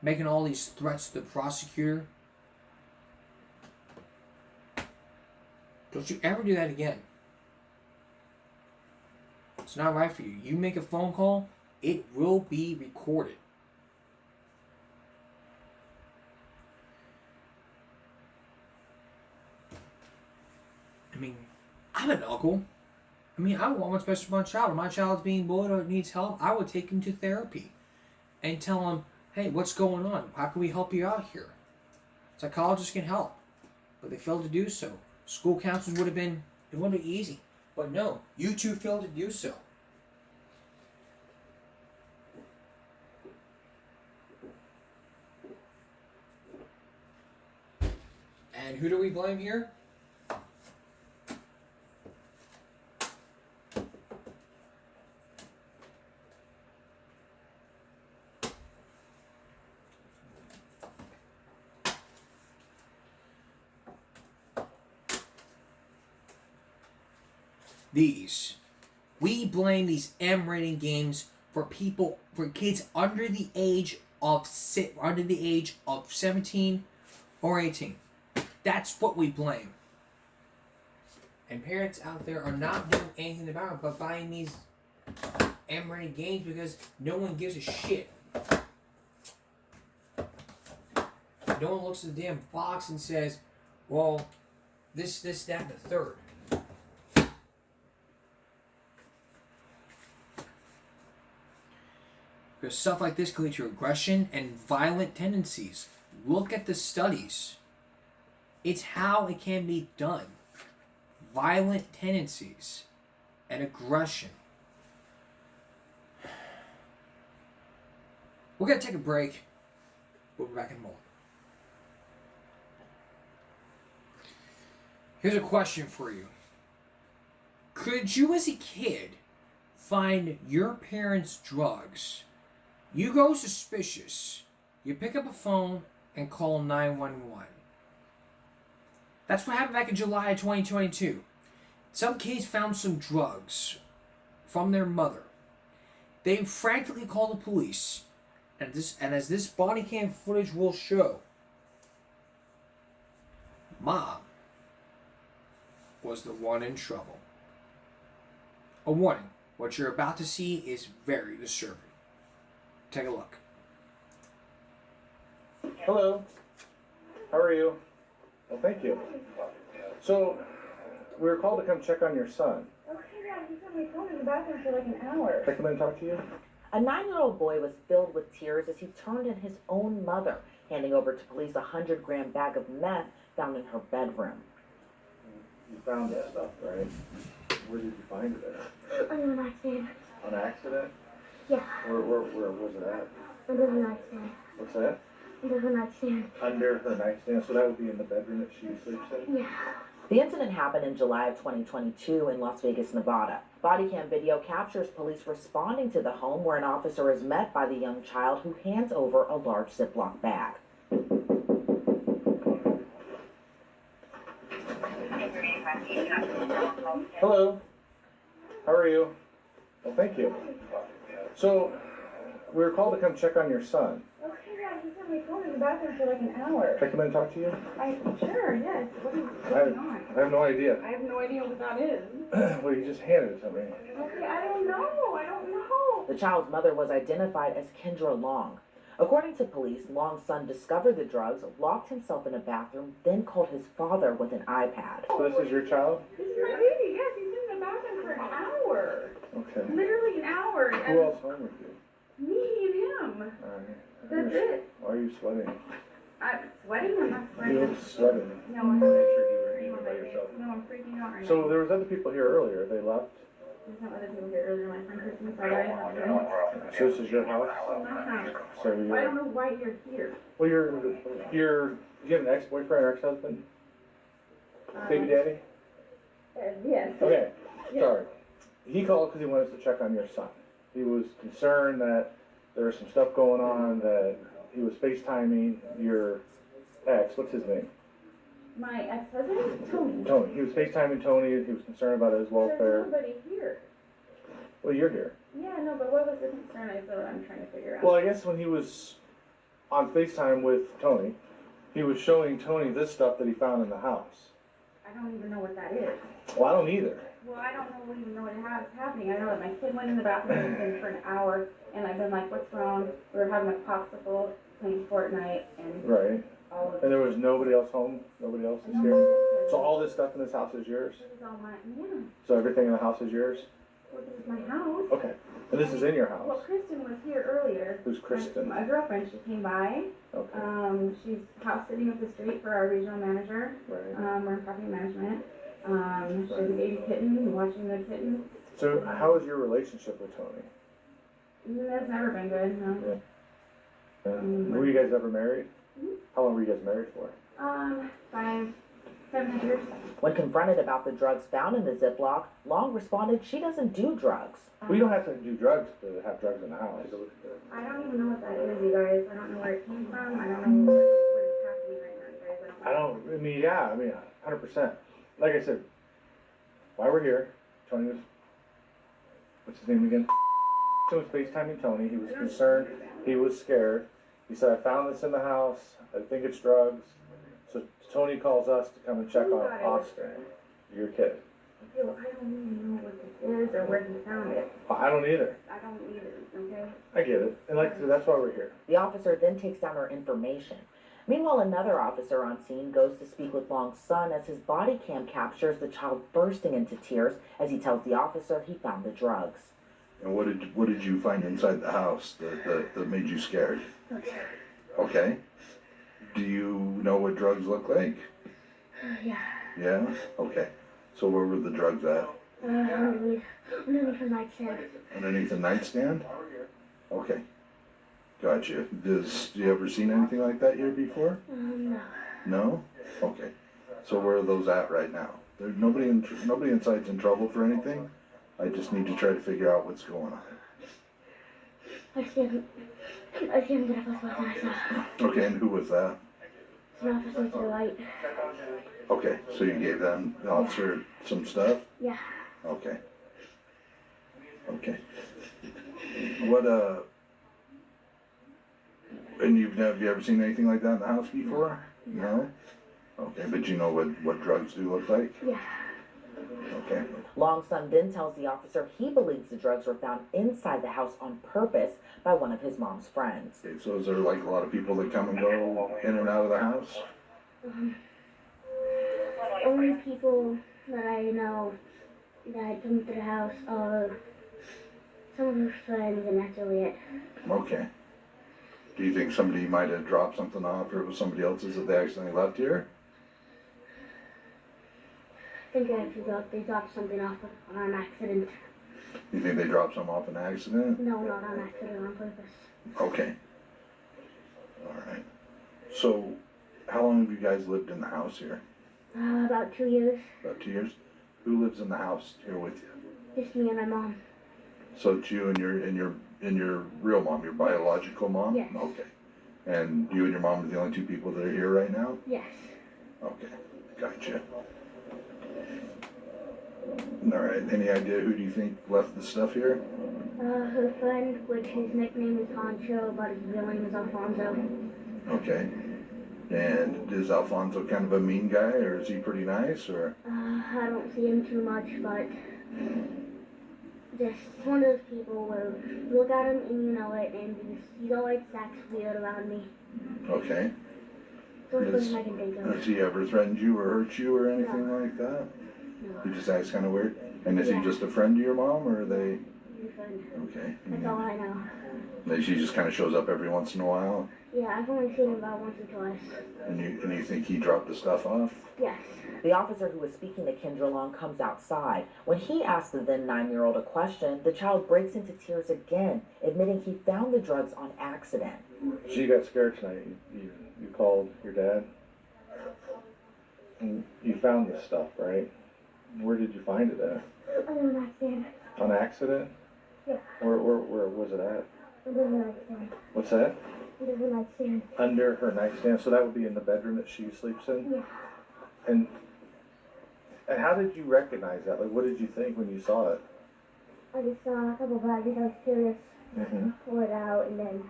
Making all these threats to the prosecutor. Don't you ever do that again. It's not right for you. You make a phone call, it will be recorded. I'm an uncle. I want what's best for my child. If my child's being bullied or needs help, I would take him to therapy and tell him, hey, what's going on? How can we help you out here? Psychologists can help, but they failed to do so. School counselors would have been easy. But no, you two failed to do so. And who do we blame here? We blame these M-rated games for kids under the age of 17 or 18. That's what we blame. And parents out there are not doing anything about it but buying these M-rated games because no one gives a shit. No one looks at the damn box and says, well, this, that, and the third. Because stuff like this can lead to aggression and violent tendencies. Look at the studies. It's how it can be done. Violent tendencies and aggression. We're going to take a break. We'll be back in a moment. Here's a question for you. Could you as a kid find your parents' drugs, you go suspicious, you pick up a phone and call 911. That's what happened back in July of 2022. Some kids found some drugs from their mother. They frantically called the police, and as this body cam footage will show, Mom was the one in trouble. A warning, what you're about to see is very disturbing. Take a look. Hello. How are you? Well, thank you. So, we were called to come check on your son. Okay, yeah, he's on my phone in the bathroom for like an hour. Can I come in and talk to you? A 9-year-old boy was filled with tears as he turned in his own mother, handing over to police a 100-gram bag of meth found in her bedroom. You found this stuff, right? Where did you find it at? Under the nightstand. On accident? Yeah, Where was it at? under the nightstand. What's that? Under the nightstand. Under her nightstand, so that would be in the bedroom that she sleeps in? Yeah. The incident happened in July of 2022 in Las Vegas, Nevada. Body cam video captures police responding to the home where an officer is met by the young child who hands over a large Ziploc bag. Hello. How are you? Well, thank you. So, we were called to come check on your son. Okay, yeah, he's on my phone in the bathroom for like an hour. Can I come in and talk to you? Sure, yes. What is going on? I have no idea. I have no idea what that is. Well, you just handed it to me. Okay, I don't know. I don't know. The child's mother was identified as Kendra Long. According to police, Long's son discovered the drugs, locked himself in a bathroom, then called his father with an iPad. So this is your child? This is my baby. Yes, he's in the bathroom for an hour. Okay. Literally an hour. Who else home with you? Me and him. Alright. That's it. Why are you sweating? I'm sweating. I'm not sweating. You look sweating. No, I'm by yourself. No, I'm freaking out right now. So there was other people here earlier. They left. There's no other people here earlier. My friend Kristen said I have here. So this is your house. My house. So I don't you're. know why you're here. Well, you have an ex-boyfriend or ex-husband? Baby daddy? Yes. Okay. Yes. Sorry. He called because he wanted us to check on your son. He was concerned that there was some stuff going on, that he was FaceTiming your ex. What's his name? My ex-husband? Tony. Tony. He was FaceTiming Tony. He was concerned about his welfare. There's nobody here. Well, you're here. Yeah, no, but what was the concern? That's what I'm trying to figure out. Well, I guess when he was on FaceTime with Tony, he was showing Tony this stuff that he found in the house. I don't even know what that is. Well, I don't either. Well, I don't even know what is happening. I know that my kid went in the bathroom and been for an hour, and I've been like, what's wrong? We were having a popsicle, playing Fortnite, and Right. all of And there was nobody else home? Nobody else is here? So all this stuff in this house is yours? This is all my, yeah. So everything in the house is yours? Well, this is my house. Okay. And this is in your Well, house? Kristen was here earlier. Who's Kristen? My girlfriend. She came by. Okay. She's house sitting up the street for our regional manager. Right. We're in property management. She has a baby kitten, watching the kitten. So how is your relationship with Tony? That's never been good, no. Were you guys ever married? Mhm. How long were you guys married for? 7 years. When confronted about the drugs found in the Ziploc, Long responded she doesn't do drugs. Well, you don't have to do drugs to have drugs in the house. I don't even know what that is, you guys. I don't know where it came from. I don't know what is happening right now, you guys. I mean, yeah, 100%. Like I said, why we're here, Tony was, what's his name again? He was FaceTiming Tony. He was concerned. He was scared. He said, I found this in the house. I think it's drugs. So Tony calls us to come and check on Oscar, your kid. Okay, well, I don't even know what this is or where he found it. I don't either. I don't either, okay? I get it. And like I said, that's why we're here. The officer then takes down her information. Meanwhile, another officer on scene goes to speak with Long's son as his body cam captures the child bursting into tears as he tells the officer he found the drugs. And what did you find inside the house that made you scared? Okay. Do you know what drugs look like? Yeah. Yeah? Okay. So where were the drugs at? Underneath the nightstand. Underneath the nightstand? Okay. Gotcha. Do you ever seen anything like that here before? No. No? Okay. So where are those at right now? There's nobody inside's in trouble for anything? I just need to try to figure out what's going on. I can't get up with myself. Okay, and who was that? It's an officer to the right. Okay, so you gave them, the officer, some stuff? Yeah. Okay. Okay. What, and have you ever seen anything like that in the house before? No? Okay, but you know what drugs do look like? Yeah. Okay. Long's son then tells the officer he believes the drugs were found inside the house on purpose by one of his mom's friends. Okay, so is there like a lot of people that come and go in and out of the house? Only people that I know that come to the house are some of her friends, and that's really it. Okay. Do you think somebody might have dropped something off, or it was somebody else's that they accidentally left here? I think they dropped something off on an accident. You think they dropped some off an accident? No, not on accident, on purpose. Okay. All right. So, how long have you guys lived in the house here? About 2 years. About 2 years? Who lives in the house here with you? Just me and my mom. So it's you and your real mom, your biological mom? Yes. Okay. And you and your mom are the only two people that are here right now? Yes. Okay. Gotcha. All right. Any idea who do you think left the stuff here? Her friend, which his nickname is Honcho, but his real name is Alfonso. Okay. And is Alfonso kind of a mean guy, or is he pretty nice, or? I don't see him too much, but just one of those people where you look at him and you know it, and he's always acts weird around me. Okay. So it's something I can think of. Has he ever threatened you or hurt you or anything like that? No. He just acts kind of weird? And is Yeah. he just a friend to your mom, or are they? He's a friend. Okay. That's all I know. And she just kind of shows up every once in a while? Yeah, I've only seen him about once or twice. And you think he dropped the stuff off? Yes. The officer who was speaking to Kendra Long comes outside. When he asks the then 9-year-old a question, the child breaks into tears again, admitting he found the drugs on accident. So you got scared tonight. You called your dad. And you found this stuff, right? Where did you find it at? Under the nightstand. On accident? Yeah. Where was it at? Under the nightstand. What's that? Under the nightstand. Under her nightstand. So that would be in the bedroom that she sleeps in? Yeah. And how did you recognize that? Like, what did you think when you saw it? I just saw a couple bags. I was curious. Mm-hmm. Pull it out, and then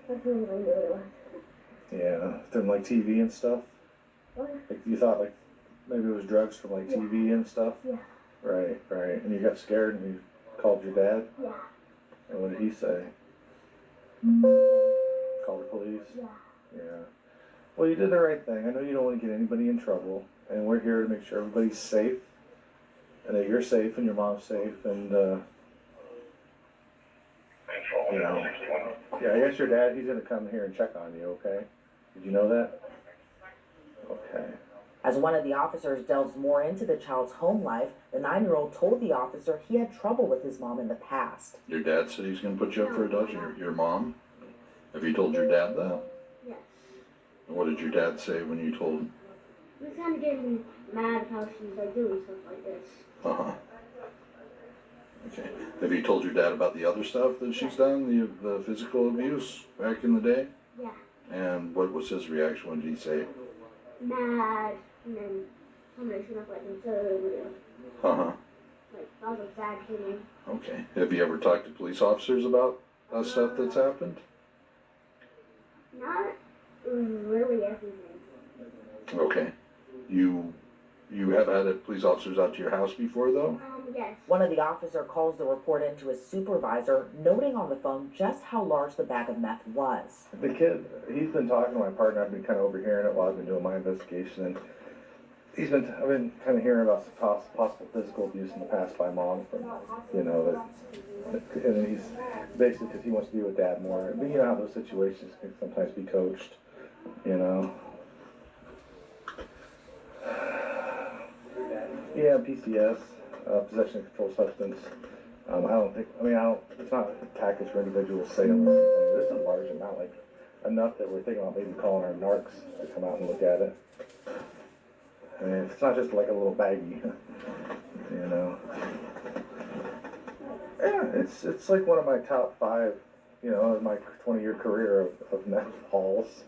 that's when I knew what it was. Yeah. From like TV and stuff? What? Like you thought like maybe it was drugs from like TV and stuff? Yeah. Right. And you got scared and you called your dad? Yeah. And what did he say? Called the police? Yeah. Well, you did the right thing. I know you don't want to get anybody in trouble, and we're here to make sure everybody's safe, and that you're safe and your mom's safe, and you know. Yeah, I guess your dad, he's gonna come here and check on you, okay? Did you know that? Okay. As one of the officers delves more into the child's home life, the 9-year-old told the officer he had trouble with his mom in the past. Your dad said he's going to put you up for adoption? Your mom? Have you told your dad that? Yes. What did your dad say when you told him? He was kind of getting mad how she's like doing stuff like this. Uh-huh. Okay. Have you told your dad about the other stuff that she's done? The physical abuse back in the day? Yeah. And what was his reaction? What did he say? Mad, and then combination of like absurd, Uh-huh. like lots of sad feeling. Okay. Have you ever talked to police officers about stuff that's happened? Not really everything. Okay. You have had police officers out to your house before, though? Yes. One of the officers calls the report in to his supervisor, noting on the phone just how large the bag of meth was. The kid, he's been talking to my partner. I've been kind of overhearing it while I've been doing my investigation, and I've been kind of hearing about some possible physical abuse in the past by mom from, you know, and he's basically because he wants to be with dad more. But you know how those situations can sometimes be coached, you know. Yeah, PCS, possession of controlled substance. It's not a package for individuals sale or anything. This is a large amount, like enough that we're thinking about maybe calling our narcs to come out and look at it. I mean, it's not just like a little baggie, you know. Yeah, it's like one of my top 5, you know, in my 20-year career of net hauls.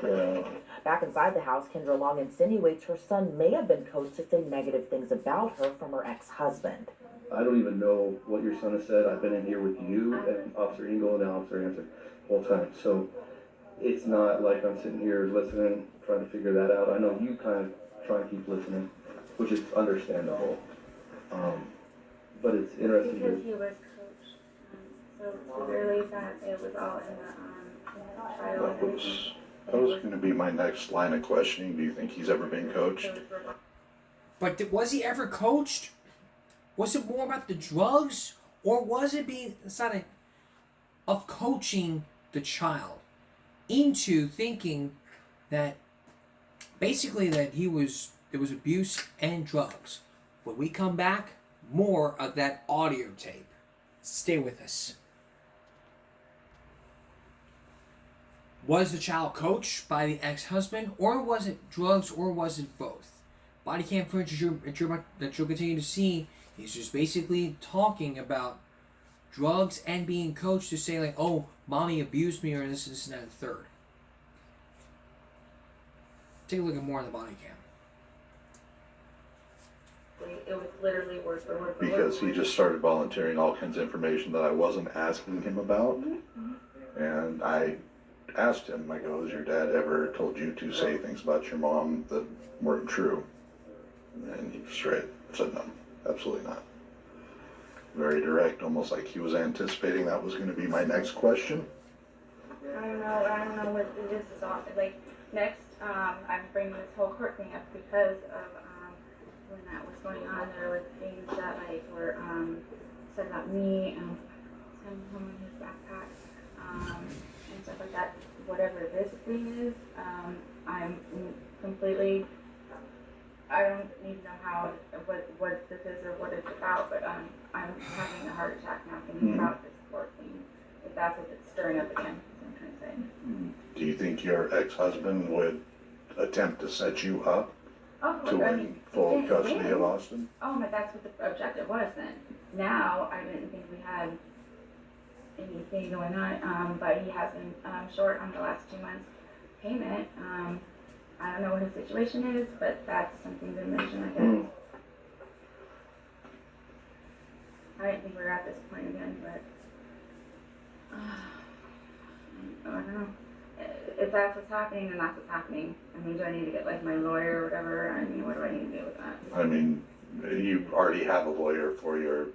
You know. Back inside the house, Kendra Long insinuates her son may have been coached to say negative things about her from her ex-husband. I don't even know what your son has said. I've been in here with you and Officer Engel and Officer Hanson the whole time. So it's not like I'm sitting here listening, trying to figure that out. I know you kind of try and keep listening, which is understandable. But it's interesting. Because he was coached. So clearly that it was all in the trial. That was going to be my next line of questioning. Do you think he's ever been coached? But was he ever coached? Was it more about the drugs, or was it being decided of coaching the child into thinking that basically that there was abuse and drugs? When we come back, more of that audio tape. Stay with us. Was the child coached by the ex-husband, or was it drugs, or was it both? Body cam footage that you'll continue to see is just basically talking about drugs and being coached to say like, oh, mommy abused me, or this and that and the third. Take a look at more on the body cam. It was literally word for word. Because he just started volunteering all kinds of information that I wasn't asking him about. And I asked him, I go, has your dad ever told you to say things about your mom that weren't true? And he straight said no, absolutely not. Very direct, almost like he was anticipating that was going to be my next question. I don't know what this is all, like, next, I'm bringing this whole court thing up because of, when that was going on, there were things that, like, were, said about me, him in his backpack, and stuff like that. Whatever this thing is, I'm completely, I don't even know what this is or what it's about, but I'm having a heart attack now thinking about this court thing, if that's what it's stirring up again, is what I'm trying to say. Do you think your ex-husband would attempt to set you up to win full custody of Austin? Oh, but that's what the objective was then. Now, I didn't think we had anything going on, but he has been short on the last 2 months payment. I don't know what his situation is, but that's something to mention, I guess. I didn't think we were at this point again, but I don't know. If that's what's happening, then that's what's happening. I mean, do I need to get like my lawyer or whatever? I mean, what do I need to do with that? I mean, you already have a lawyer for your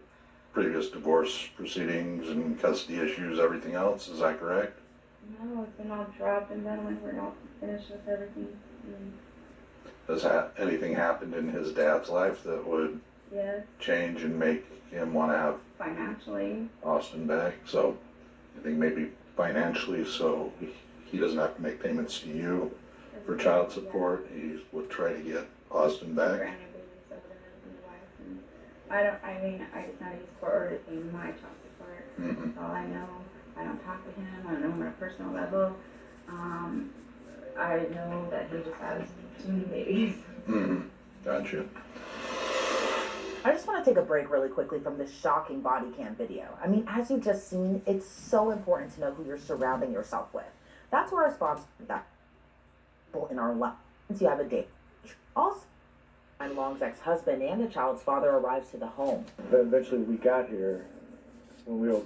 previous divorce proceedings and custody issues, everything else, is that correct? No, it's been all dropped and done when we're all finished with everything. Has anything happened in his dad's life that would change and make him want to have financially Austin back? So I think maybe financially, so he doesn't have to make payments to you for child support. He would try to get Austin back. I just know he's court ordered to pay my child support. That's all I know. I don't talk to him. I don't know him on a personal level. I know that he just has too many babies. Gotcha. I just want to take a break really quickly from this shocking body cam video. I mean, as you've just seen, it's so important to know who you're surrounding yourself with. That's where our sponsor, that in our lives, you have a date. Also, Long's ex-husband and the child's father arrives to the home. Then eventually we got here, when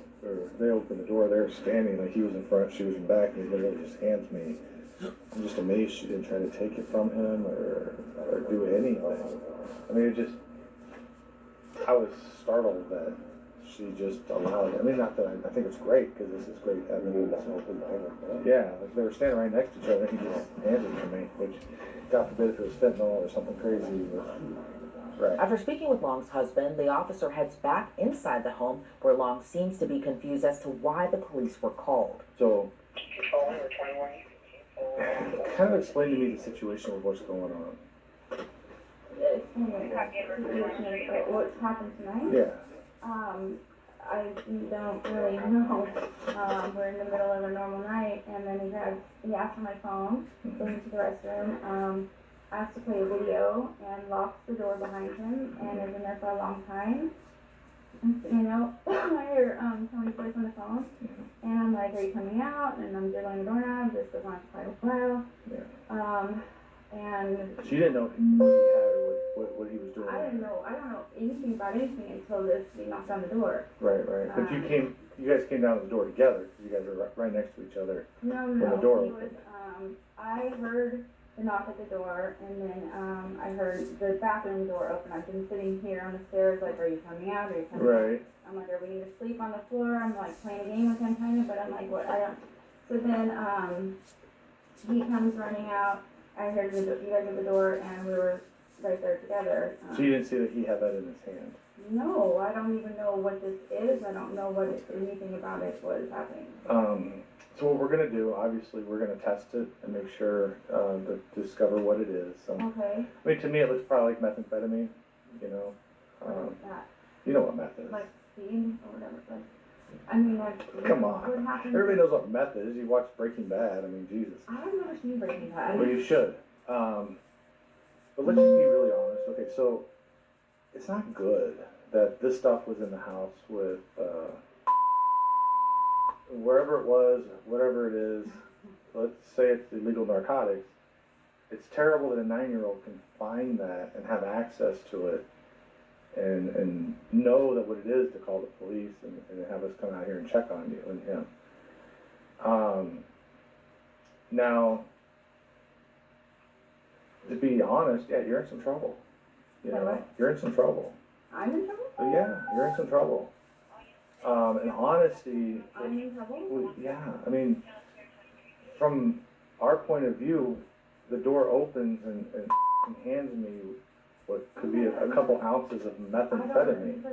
they opened the door, they were standing, like he was in front, she was in back, and he literally just hands me. I'm just amazed she didn't try to take it from him or do anything. I mean, I was startled that she just allowed it. I mean, not that I think it's great, because this is great. I mean, yeah, like they were standing right next to each other, and he just handed it to me, which, God forbid if it was fentanyl or something crazy. Right. After speaking with Long's husband, the officer heads back inside the home, where Long seems to be confused as to why the police were called. So, kind of explain to me the situation with what's going on. What's happened tonight? Yeah. I don't really know. We're in the middle of a normal night, and then he asked for my phone, goes into the restroom, asked to play a video, and locks the door behind him, and is in there for a long time. I'm sitting out. I hear Tony's voice on the phone, and I'm like, "Are you coming out?" And I'm jiggling the doorknob. This goes on for quite a while. Yeah. And So you didn't know what he had or what he was doing? I don't know anything about anything until he knocked on the door. Right. But you guys came down to the door together, because you guys were right next to each other. No. When the door He opened. was, I heard the knock at the door, and then I heard the bathroom door open. I've been sitting here on the stairs, like, "Are you coming out? Are you coming out?" Right. I'm like, "Are we need to sleep on the floor?" I'm like playing a game with him, kind of, but I'm like, "What?" I don't. So then he comes running out. I heard you guys at the door, and we were right there together. So you didn't see that he had that in his hand? No, I don't even know what this is. I don't know anything about it, what is happening. So what we're gonna do, obviously, we're gonna test it and make sure to discover what it is. Okay. I mean, to me, it looks probably like methamphetamine. You know. What is that? You know what meth is? Like speed or whatever. Like, I mean, Come what on. happened? Everybody knows what meth is. You watch Breaking Bad. I mean, Jesus. I've never seen Breaking Bad. Well, you should. But let's just be really honest. Okay, so it's not good that this stuff was in the house with wherever it was, whatever it is. Let's say it's illegal narcotics. It's terrible that a 9-year-old can find that and have access to it and know that what it is to call the police and have us come out here and check on you and him. Now, to be honest, yeah, you're in some trouble. You know, What? you're in some trouble. I'm in trouble? Yeah, you're in some trouble. And honesty, I'm in trouble? well, yeah, I mean, from our point of view, the door opens and hands me what could be a couple ounces of methamphetamine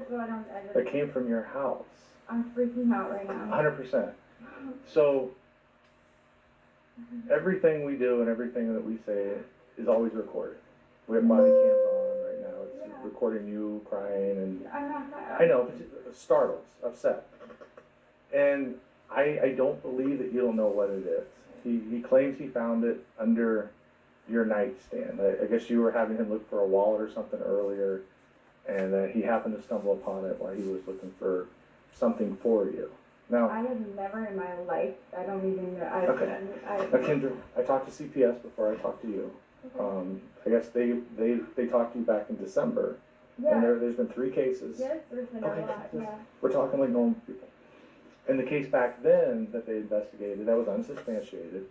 that came from your house. I'm freaking out right now. 100%. So, everything we do and everything that we say is always recorded. We have body cams on right now. It's recording you crying and I know, it startles, upset. And I don't believe that you don't know what it is. He claims he found it under your nightstand. I guess you were having him look for a wallet or something earlier, and that he happened to stumble upon it while he was looking for something for you. Now, I have never in my life, I don't even know. Now, Kendra, I talked to CPS before I talked to you. I guess they talked to you back in December. Yeah. And there's been 3 cases. Yes, there's been a lot, yeah. We're talking like normal people. And the case back then that they investigated, that was unsubstantiated,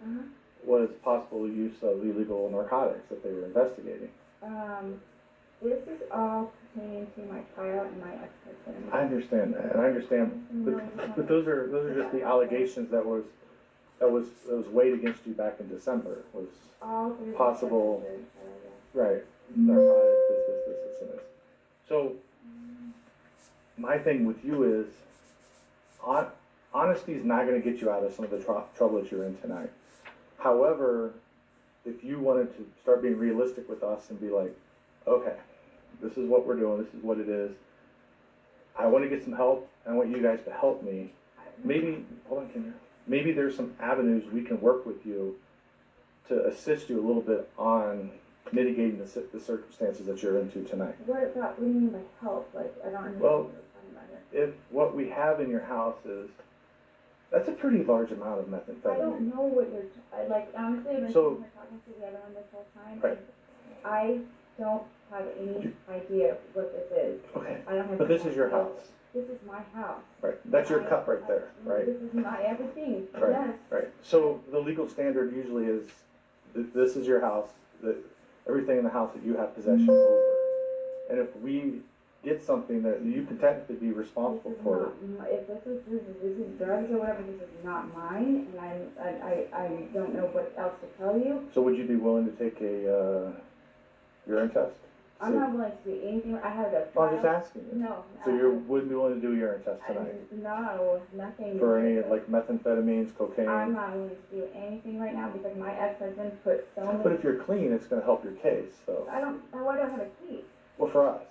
was possible use of illegal narcotics that they were investigating. This is all pertaining to my child and my ex-husband. I understand that, and I understand, but those are just the allegations that was weighed against you back in December, was All through possible, the right, narcotics, this, and this. So, my thing with you is, honesty is not going to get you out of some of the trouble that you're in tonight. However, if you wanted to start being realistic with us and be like, okay, this is what we're doing, this is what it is, I want to get some help, I want you guys to help me, maybe, hold on, Kendra, maybe there's some avenues we can work with you to assist you a little bit on mitigating the circumstances that you're into tonight. What do you mean by help? Like, I don't understand Well, what you're talking about here. if what we have in your house is, that's a pretty large amount of methamphetamine. I don't know what you're, like, honestly, I've been So- sitting here talking to the other one this whole time. Right. I don't have any idea what this is. Okay, I don't have. but this is your any idea. house. This is my house. Right, that's your cup right there, right? This is my everything, Right, yes. right. So the legal standard usually is that this is your house, that everything in the house that you have possession over. And if we get something that you can technically be responsible for. If this is drugs or whatever, this is not mine, and I don't know what else to tell you. So would you be willing to take a urine test? I'm not willing to do anything. I had a. Well, I'm just asking you. No. So you wouldn't be willing to do a urine test tonight? No, nothing. For any like methamphetamines, cocaine? I'm not willing to do anything right now because my ex-husband put so many. But if you're clean, it's going to help your case, so. Why do I have a case? Well, for us.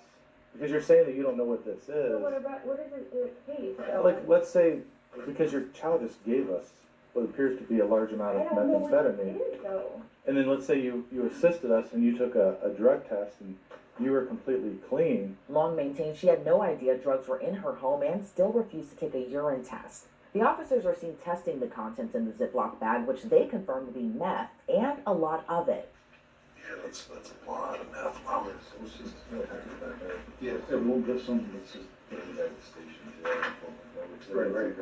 Because you're saying that you don't know what this is. So what is a case? Like, let's say, because your child just gave us what appears to be a large amount of I don't know what methamphetamine. it is, though. And then let's say you assisted us and you took a drug test and you were completely clean. Long maintained she had no idea drugs were in her home and still refused to take a urine test. The officers are seen testing the contents in the Ziploc bag, which they confirmed to be meth, and a lot of it. Yeah, that's a lot of meth. Wow. Yeah, we'll get some. Let's just put it at the station. Right.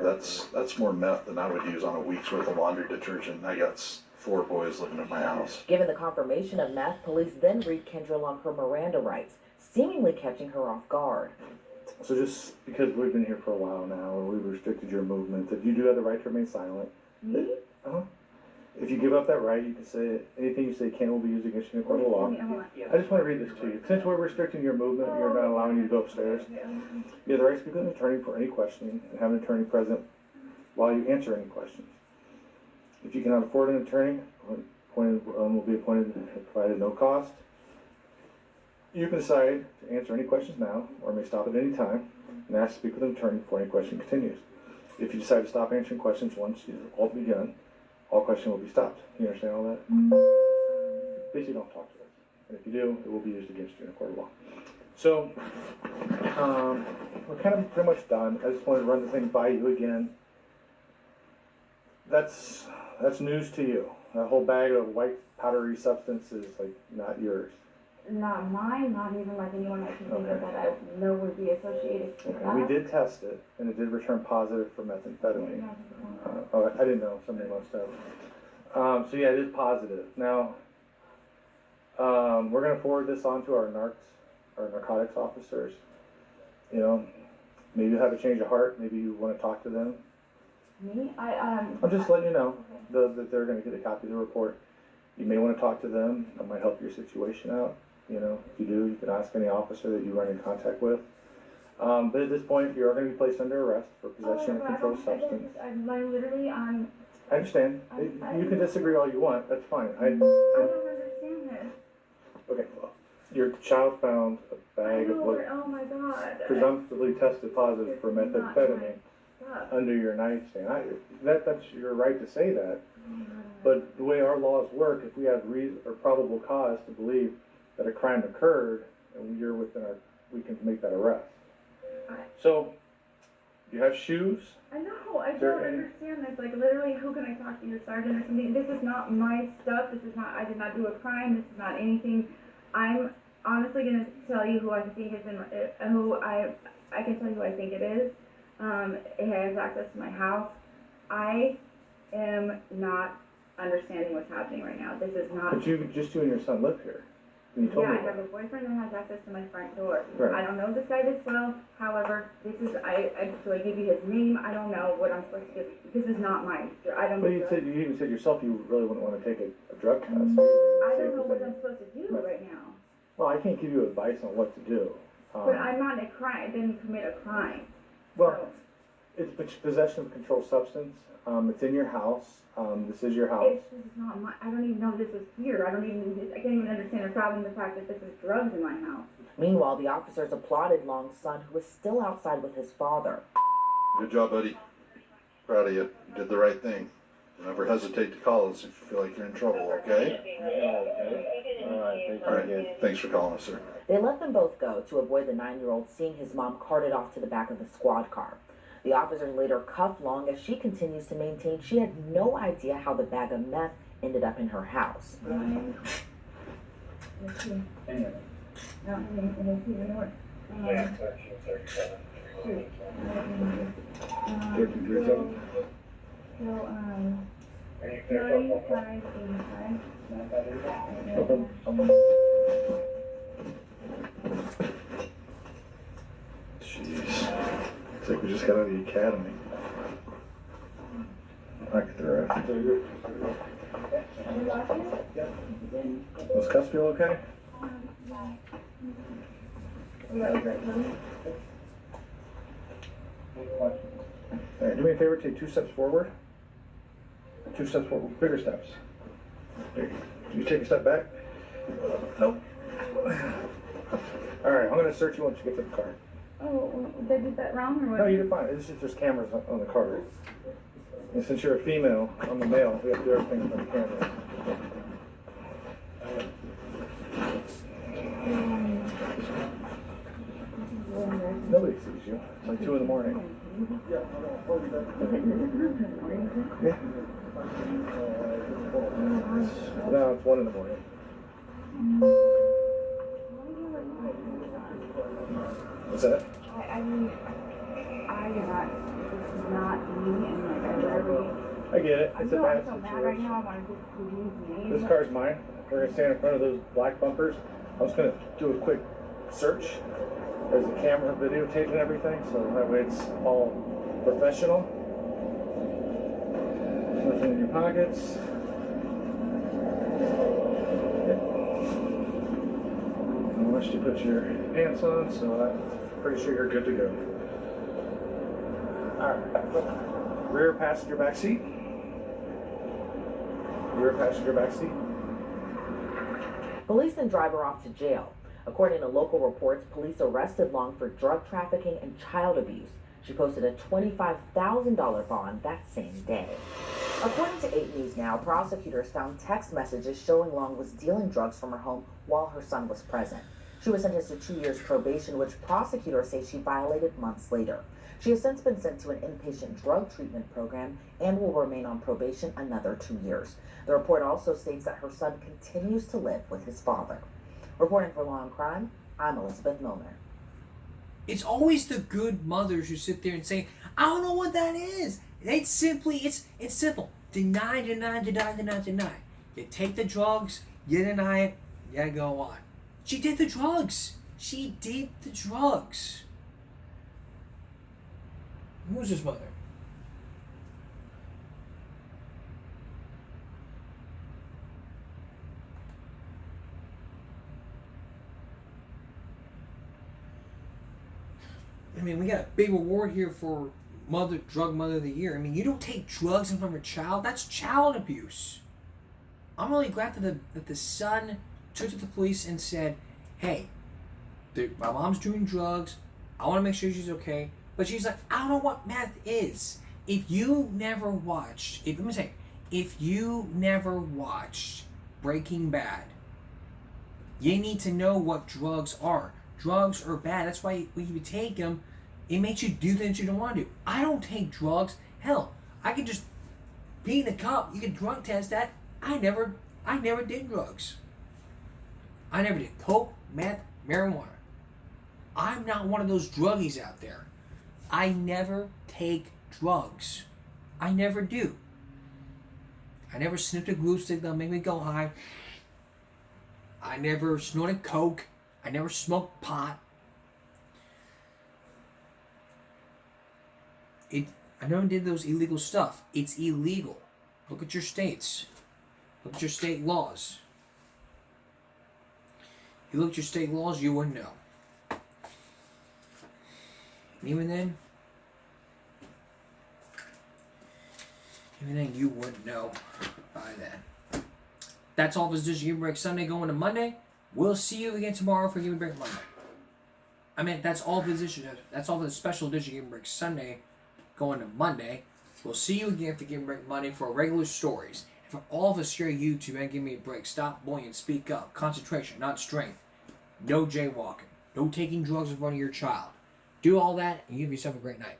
That's more meth than I would use on a week's worth of laundry detergent. I got 4 boys living at my house. Given the confirmation of meth, police then read Kendra Long her Miranda rights, seemingly catching her off guard. So just because we've been here for a while now, and we've restricted your movement, that you do have the right to remain silent. Me? If you give up that right, you can say anything you say can will be used against you in a court of law. I just want to read this to you. Since we're restricting your movement, you're not allowing you to go upstairs. You have the right to speak with an attorney for any questioning and have an attorney present while you answer any questions. If you cannot afford an attorney, will be appointed provided no cost. You can decide to answer any questions now or may stop at any time and ask to speak with an attorney before any question continues. If you decide to stop answering questions once you've all begun, all questions will be stopped. You understand all that? Basically, don't talk to us. And if you do, it will be used against you in a court of law. So, we're kind of pretty much done. I just wanted to run the thing by you again. That's news to you. That whole bag of white powdery substance is like not yours. Not mine, not even like anyone I can think of that I know would be associated with that. We did test it, and it did return positive for methamphetamine. I didn't know. Somebody must have. So yeah, it is positive. Now, we're going to forward this on to our narcotics officers. You know, maybe you have a change of heart. Maybe you want to talk to them. Me? I'm just letting you know that they're going to get a copy of the report. You may want to talk to them. That might help your situation out. You know, if you do, you can ask any officer that you run in contact with. But at this point, you are going to be placed under arrest for possession of a controlled substance. I understand. You can disagree all you want. That's fine. I don't understand this. Okay, well, your child found a bag of what Oh my God. presumptively tested positive for methamphetamine under your nightstand. That's your right to say that. But the way our laws work, if we have reason or probable cause to believe that a crime occurred, and you're within we can make that arrest. So, you have shoes? I know, I don't understand this. Like, literally, who can I talk to? Your sergeant or something? This is not my stuff. This is not, I did not do a crime. This is not anything. I'm honestly going to tell you who I think is I can tell you who I think it is. It has access to my house. I am not understanding what's happening right now. This is not. But you and your son live here. You told yeah, me I have a boyfriend that has access to my front door. Right. I don't know this guy this well. However, do I give you his name? I don't know what I'm supposed to do. This is not mine. I don't. But you even said yourself you really wouldn't want to take a drug test. I don't know what I'm supposed to do right now. Well, I can't give you advice on what to do. But I'm not a crime. I didn't commit a crime. Well, it's possession of a controlled substance. It's in your house. This is your house. This is not my. I don't even know this is here. I can't even understand or fathom the fact that this is drugs in my house. Meanwhile, the officers applauded Long's son, who was still outside with his father. Good job, buddy. Proud of you. You did the right thing. Never hesitate to call us if you feel like you're in trouble, okay? All right. Thanks for calling us, sir. They let them both go to avoid the 9-year-old seeing his mom carted off to the back of the squad car. The officers later cuffed Long as she continues to maintain she had no idea how the bag of meth ended up in her house. Jeez. Looks like we just got out of the academy. I get the rest. Those cuffs feel okay? All right, do me a favor, take 2 steps forward. 2 steps forward, bigger steps. There you take a step back. Nope. All right, I'm gonna search you once you get to the car. Oh, did I do that wrong or what? No, you did fine. It's just there's cameras on the car. And since you're a female, I'm a male, we have to do everything from the camera. 2 in the morning. Yeah. Yeah. No, it's 1 in the morning. What's that? I mean, I did not, this is not me, and like, I literally, I get it. I It's a feel bad so mad right situation. now, I want to just leave me. This car's mine. We're gonna stand in front of those black bumpers. I was gonna do a quick search. There's a camera videotaping everything, so that way it's all professional. Nothing in your pockets. Unless you put your pants on, so I'm pretty sure you're good to go. Alright. Rear passenger back seat. Rear passenger back seat. Police then drive her off to jail. According to local reports, police arrested Long for drug trafficking and child abuse. She posted a $25,000 bond that same day. According to 8 News Now, prosecutors found text messages showing Long was dealing drugs from her home while her son was present. She was sentenced to 2 years probation, which prosecutors say she violated months later. She has since been sent to an inpatient drug treatment program and will remain on probation another 2 years. The report also states that her son continues to live with his father. Reporting for Law and Crime, I'm Elizabeth Milner. It's always the good mothers who sit there and say, I don't know what that is. It's simple. Deny. You take the drugs, you deny it, you go on. She did the drugs. Who's his mother? I mean, we got a big award here for drug mother of the year. I mean, you don't take drugs in front of a child. That's child abuse. I'm really glad that the son took to the police and said, hey, my mom's doing drugs. I want to make sure she's okay. But she's like, I don't know what meth is. If you never watched Breaking Bad, you need to know what drugs are. Drugs are bad. That's why when you take them, it makes you do things you don't want to do. I don't take drugs. Hell, I can just be in a cup. You can drug test that. I never did drugs. I never did coke, meth, marijuana. I'm not one of those druggies out there. I never take drugs. I never do. I never sniffed a glue stick that'll make me go high. I never snorted coke. I never smoked pot. I never did those illegal stuff. It's illegal. Look at your states. Look at your state laws. If you look at your state laws, you wouldn't know. And even then, you wouldn't know by then. That's all for this Dish Give Me Break Sunday going to Monday. We'll see you again tomorrow for Give Me Break Monday. I mean, that's all for the special Dish Give Me Break Sunday going to Monday. We'll see you again for Give Me Break Monday for regular stories. And for all of us here at YouTube and Give Me a Break, stop bullying, speak up. Concentration, not strength. No jaywalking. No taking drugs in front of your child. Do all that and give yourself a great night.